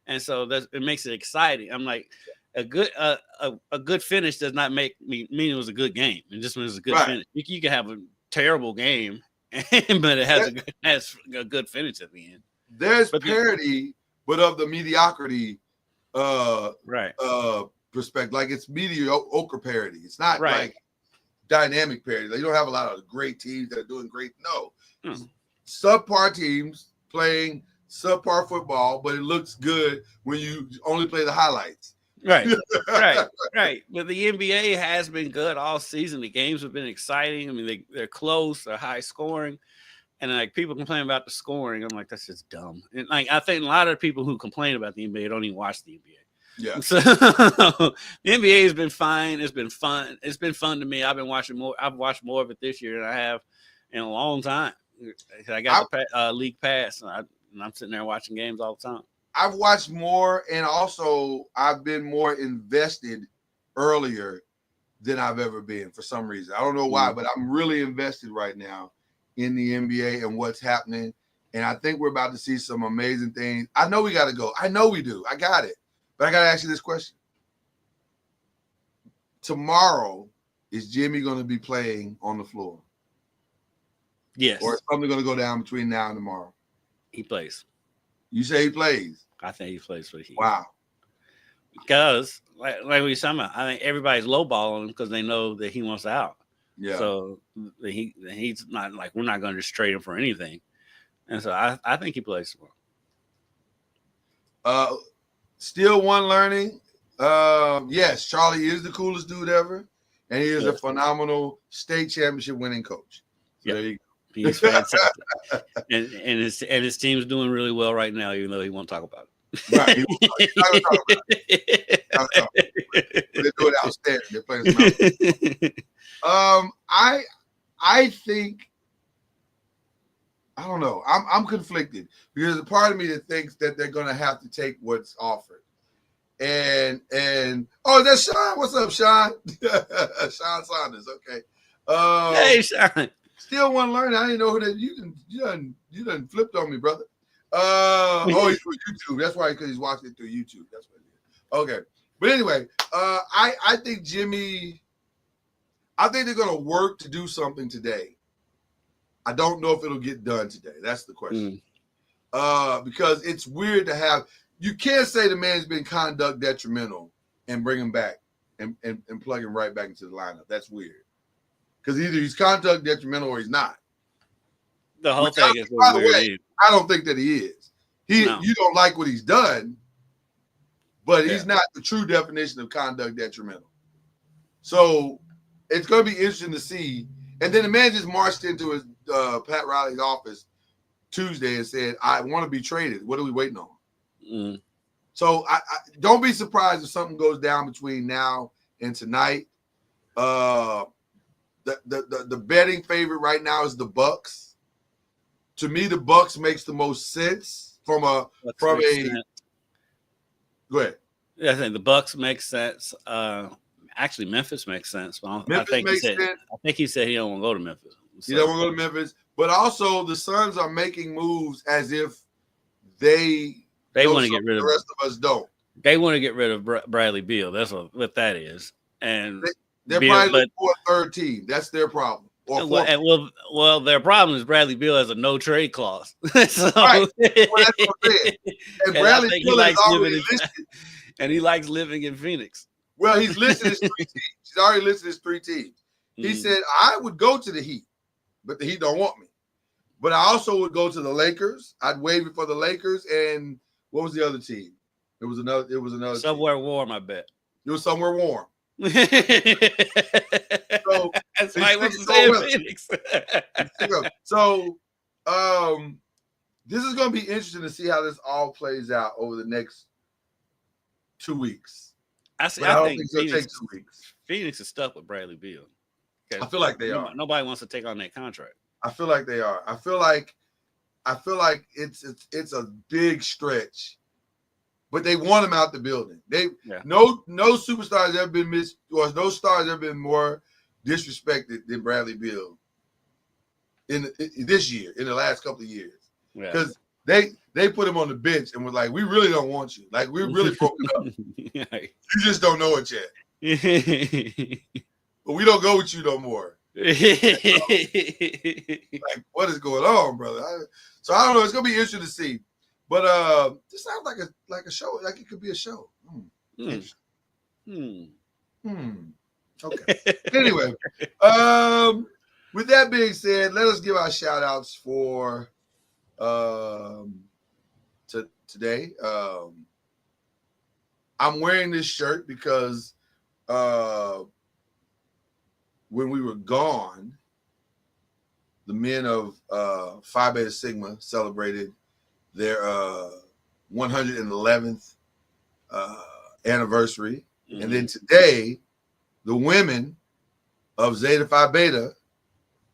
and so it makes it exciting. I'm like, a good finish does not mean it was a good game. It just means it's a good finish. You can have a terrible game, but it has a good finish at the end. There's parity, but of the mediocrity perspective. Like it's mediocre parity. It's not like dynamic parity. Like you don't have a lot of great teams that are doing great. No. Subpar teams playing subpar football, but it looks good when you only play the highlights. Right. But the NBA has been good all season. The games have been exciting. I mean, they're close, they're high scoring. And like people complain about the scoring. I'm like, that's just dumb. And like I think a lot of people who complain about the NBA don't even watch the NBA. Yeah. So the NBA has been fine. It's been fun. It's been fun to me. I've watched more of it this year than I have in a long time. I got the league pass, and I'm sitting there watching games all the time. I've watched more, and also I've been more invested earlier than I've ever been for some reason. I don't know why, but I'm really invested right now in the NBA and what's happening. And I think we're about to see some amazing things. I know we got to go. I know we do. I got it. But I got to ask you this question. Tomorrow, is Jimmy going to be playing on the floor? Yes. Or is something going to go down between now and tomorrow? He plays. You say he plays? I think he plays for the Heat. Wow. Because, like we were talking about, I think everybody's lowballing him because they know that he wants out. Yeah. So he's not like, we're not going to just trade him for anything. And so I think he plays tomorrow. Still one learning. Yes, Charlie is the coolest dude ever. And he is a phenomenal state championship winning coach. So there you go. He's fantastic. and his team's doing really well right now, even though he won't talk about it. Right. They're doing outstanding. They're playing I think I don't know. I'm conflicted because a part of me that thinks that they're gonna have to take what's offered. And that's Sean. What's up, Sean? Sean Saunders. Okay. Hey, Sean. Still want to learn. I didn't know who that you done flipped on me, brother. He's from YouTube. That's why, because he's watching it through YouTube. That's what it is. Okay. But anyway, I think they're gonna work to do something today. I don't know if it'll get done today. That's the question. Because it's weird to have you can't say the man's been conduct detrimental and bring him back and plug him right back into the lineup. That's weird. Because either he's conduct detrimental or he's not. The whole thing is by the way, I don't think that he is. You don't like what he's done, but he's not the true definition of conduct detrimental. So it's going to be interesting to see. And then the man just marched into his Pat Riley's office Tuesday and said, "I want to be traded. What are we waiting on?" So I don't be surprised if something goes down between now and tonight. The betting favorite right now is the Bucks. To me, the Bucks makes the most sense from a. Go ahead. Yeah, I think the Bucks make sense. Actually, Memphis makes sense. I think he said he don't want to go to Memphis. So. He don't want to go to Memphis, but also the Suns are making moves as if they want to get rid of the rest of us. Don't they want to get rid of Bradley Beal? That's what that is, and they're probably looking for a third team. That's their problem. Well, their problem is Bradley Beal has a no trade clause. So, right. Well, that's what I'm saying. And Bradley Beal is already listed, and he likes living in Phoenix. Well, he's listed as 3 teams. He's already listed as 3 teams. He said, I would go to the Heat, but the Heat don't want me. But I also would go to the Lakers. I'd waive it for the Lakers. And what was the other team? It was another somewhere team. Warm, I bet. It was somewhere warm. So that's why he wants to stay in Phoenix. So this is going to be interesting to see how this all plays out over the next 2 weeks. I think it's going to take 2 weeks. Phoenix is stuck with Bradley Beal. I feel like they are. Nobody wants to take on that contract. I feel like they are. I feel like it's a big stretch, but they want him out the building. No superstars ever been no stars ever been more disrespected than Bradley Beal in this year, in the last couple of years, Yeah. because they put him on the bench and was like, we really don't want you. Like, we really broke it up. You just don't know it yet. But we don't go with you no more. Like, what is going on, brother? So I don't know. It's gonna be interesting to see. But this sounds like a show. Like it could be a show. Okay. Anyway, with that being said, let us give our shout outs for today. I'm wearing this shirt because when we were gone, the men of Phi Beta Sigma celebrated their 111th anniversary. And then today, the women of Zeta Phi Beta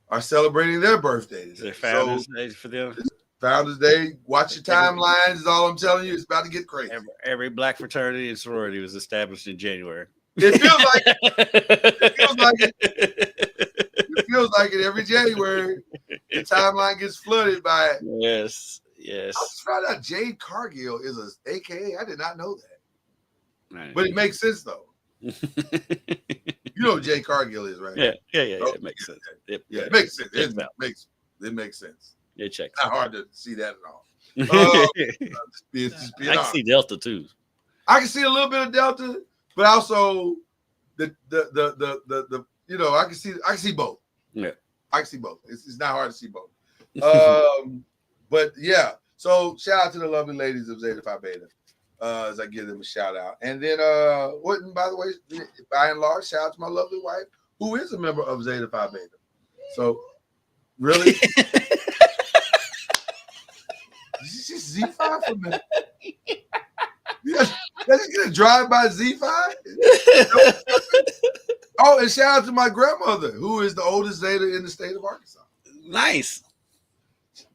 are celebrating their birthdays. Their Founders Day for them. Founders Day. Watch your timelines is all I'm telling you. It's about to get crazy. Every black fraternity and sorority was established in January. It feels like it feels like it every January. The timeline gets flooded by it. Yes. I just found out Jade Cargill is a AKA. I did not know that. But it makes sense though. You know who Jade Cargill is, right? Yeah. It makes sense. It makes sense. It makes sense. It checks. Not hard to see that at all. I can see Delta too. I can see a little bit of Delta, but also the you know, I can see both. Yeah. I can see both. It's not hard to see both. But yeah, so shout out to the lovely ladies of Zeta Phi Beta as I give them a shout out. And then by the way, by and large, shout out to my lovely wife, who is a member of Zeta Phi Beta. So really, she's Z5 for a minute. Let's just get a drive by Z5. Oh, and shout out to my grandmother, who is the oldest Zeta in the state of Arkansas. Nice.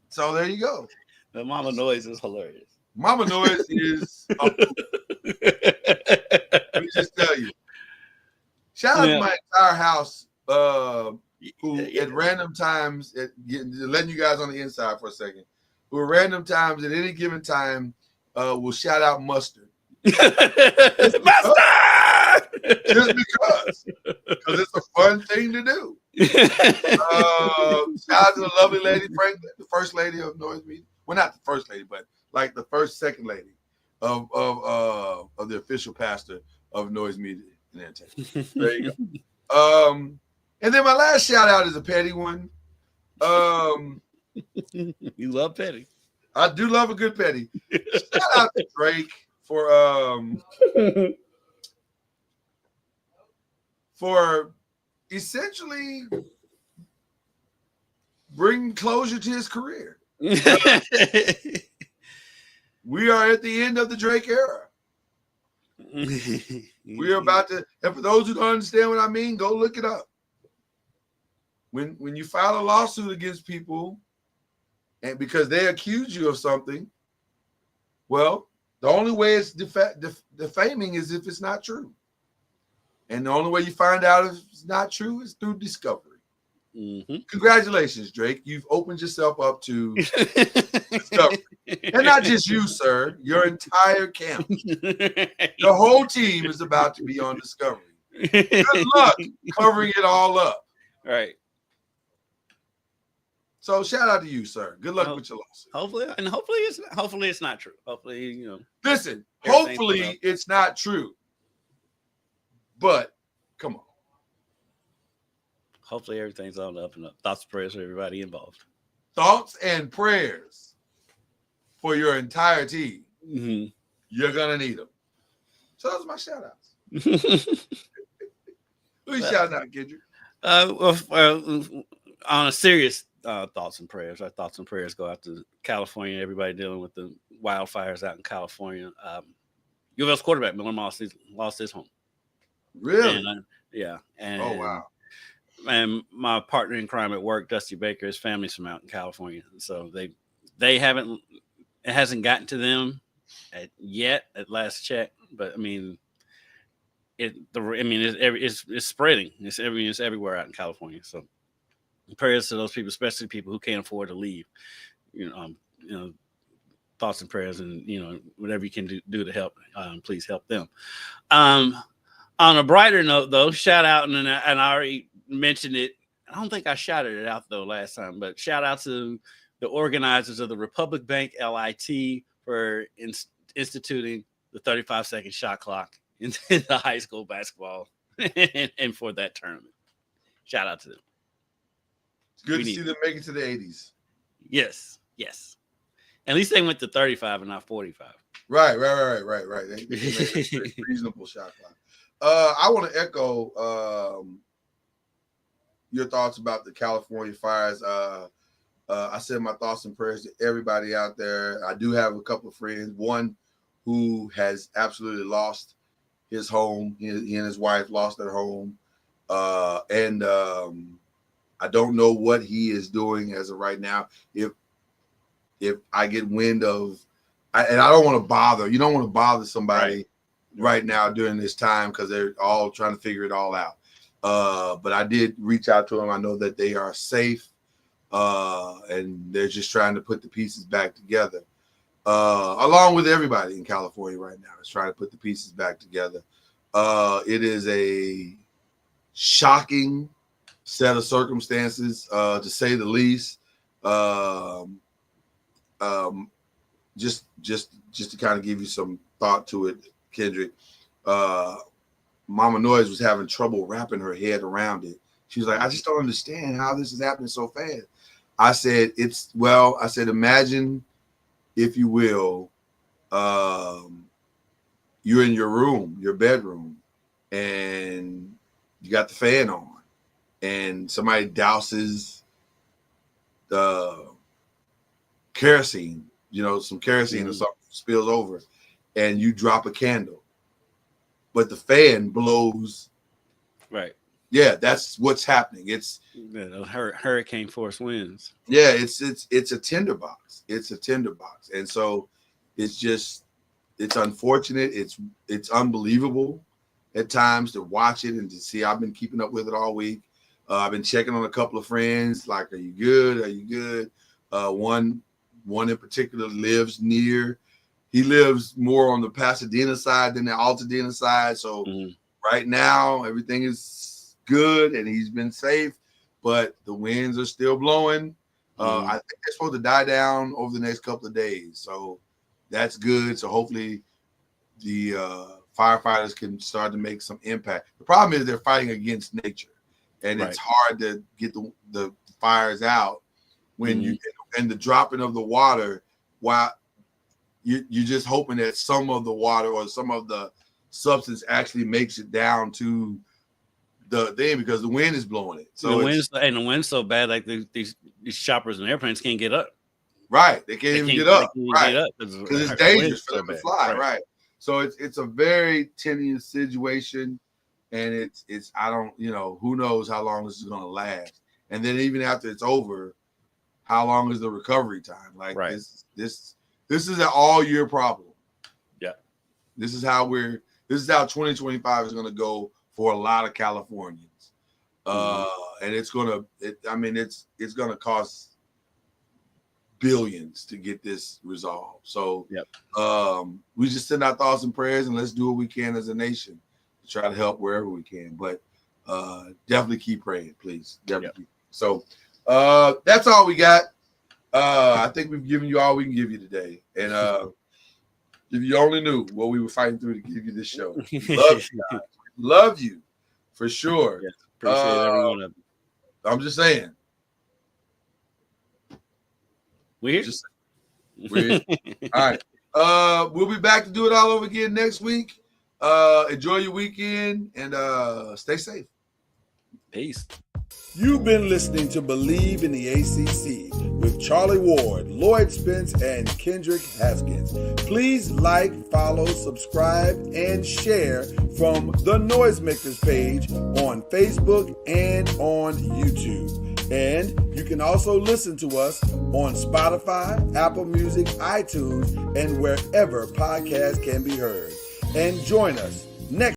So there you go. The mama noise is hilarious. Mama noise is. Let me just tell you. Shout out to my entire house, who at random times, letting you guys on the inside for a second, who at random times at any given time will shout out mustard. Just because it's a fun thing to do. Shout out to the lovely lady, Franklin, the first lady of Noise Media. Well, not the first lady, but like the second lady of the official pastor of Noise Media and Entertainment. There you go. And then my last shout out is a petty one. You love petty. I do love a good petty. Shout out to Drake for essentially bringing closure to his career. We are at the end of the Drake era. We are about to, and for those who don't understand what I mean, go look it up. When you file a lawsuit against people and because they accuse you of something, well, the only way it's defaming is if it's not true. And the only way you find out if it's not true is through discovery. Mm-hmm. Congratulations, Drake. You've opened yourself up to discovery. And not just you, sir. Your entire camp. The whole team is about to be on discovery. Good luck covering it all up. Right. So shout out to you, sir. Good luck with your lawsuit. Hopefully it's not true. Hopefully, you know. Listen, hopefully it's not true. But come on. Hopefully everything's on the up and up. Thoughts and prayers for everybody involved. Thoughts and prayers for your entire team. Mm-hmm. You're gonna need them. So those are my shout outs. Who you shouting out, Kendrick? On a serious thoughts and prayers. Our thoughts and prayers go out to California, everybody dealing with the wildfires out in California. U of L's quarterback, Miller Moss, lost his home. Really? And, yeah. And, oh, wow. And my partner in crime at work, Dusty Baker, his family's from out in California. So they haven't, it hasn't gotten to them yet at last check. But I mean, it's spreading. It's everywhere out in California. So prayers to those people, especially people who can't afford to leave. Thoughts and prayers, and whatever you can do to help. Please help them. On a brighter note, though, shout out, and I already mentioned it. I don't think I shouted it out though last time, but shout out to the organizers of the Republic Bank LIT for instituting the 35-second shot clock in the high school basketball and for that tournament. Shout out to them. It's good to see them make it to the 80s. Yes. At least they went to 35 and not 45. Right. They made a reasonable shot clock. I want to echo your thoughts about the California fires. I send my thoughts and prayers to everybody out there. I do have a couple of friends. One who has absolutely lost his home. He and his wife lost their home. And I don't know what he is doing as of right now. If I get wind of, and I don't want to bother. You don't want to bother somebody right now during this time because they're all trying to figure it all out. But I did reach out to them. I know that they are safe, and they're just trying to put the pieces back together. Along with everybody in California right now is trying to put the pieces back together. It is a shocking set of circumstances, to say the least. Just to kind of give you some thought to it, Kendrick. Mama Noise was having trouble wrapping her head around it. She was like, I just don't understand how this is happening so fast. I said, imagine, if you will, you're in your room, your bedroom, and you got the fan on, and somebody douses the kerosene, some kerosene or something spills over, and you drop a candle, but the fan blows. Right. Yeah, that's what's happening. It's hurricane force winds. Yeah, it's a tinderbox. It's a tinderbox, and so it's unfortunate. It's unbelievable at times to watch it and to see. I've been keeping up with it all week. I've been checking on a couple of friends. Like, are you good? Are you good? One in particular lives near. He lives more on the Pasadena side than the Altadena side. So right now everything is good and he's been safe, but the winds are still blowing. I think they're supposed to die down over the next couple of days. So that's good. So hopefully the firefighters can start to make some impact. The problem is they're fighting against nature, and it's hard to get the fires out when you and the dropping of the water, while you're just hoping that some of the water or some of the substance actually makes it down to the thing, because the wind is blowing it. So the wind's so bad, like these choppers and airplanes can't get up. Right, they can't even get up. Right, because it's dangerous for them to fly. Right. So it's a very tenuous situation, and it's I don't who knows how long this is going to last, and then even after it's over, how long is the recovery time? Like this is an all year problem. Yeah, this is how 2025 is going to go for a lot of Californians, and it's going to cost billions to get this resolved. So we just send our thoughts and prayers, and let's do what we can as a nation to try to help wherever we can. But definitely keep praying, please. Definitely. So that's all we got. I think we've given you all we can give you today. And if you only knew what we were fighting through to give you this show. Love you guys. Love you for sure. Yes, appreciate every one of them. I'm just saying. Weird. All right. We'll be back to do it all over again next week. Enjoy your weekend and stay safe. Peace. You've been listening to Bleav in the ACC with Charlie Ward, Lloyd Spence, and Kendrick Haskins. Please like, follow, subscribe, and share from the Noisemakers page on Facebook and on YouTube. And you can also listen to us on Spotify, Apple Music, iTunes, and wherever podcasts can be heard. And join us next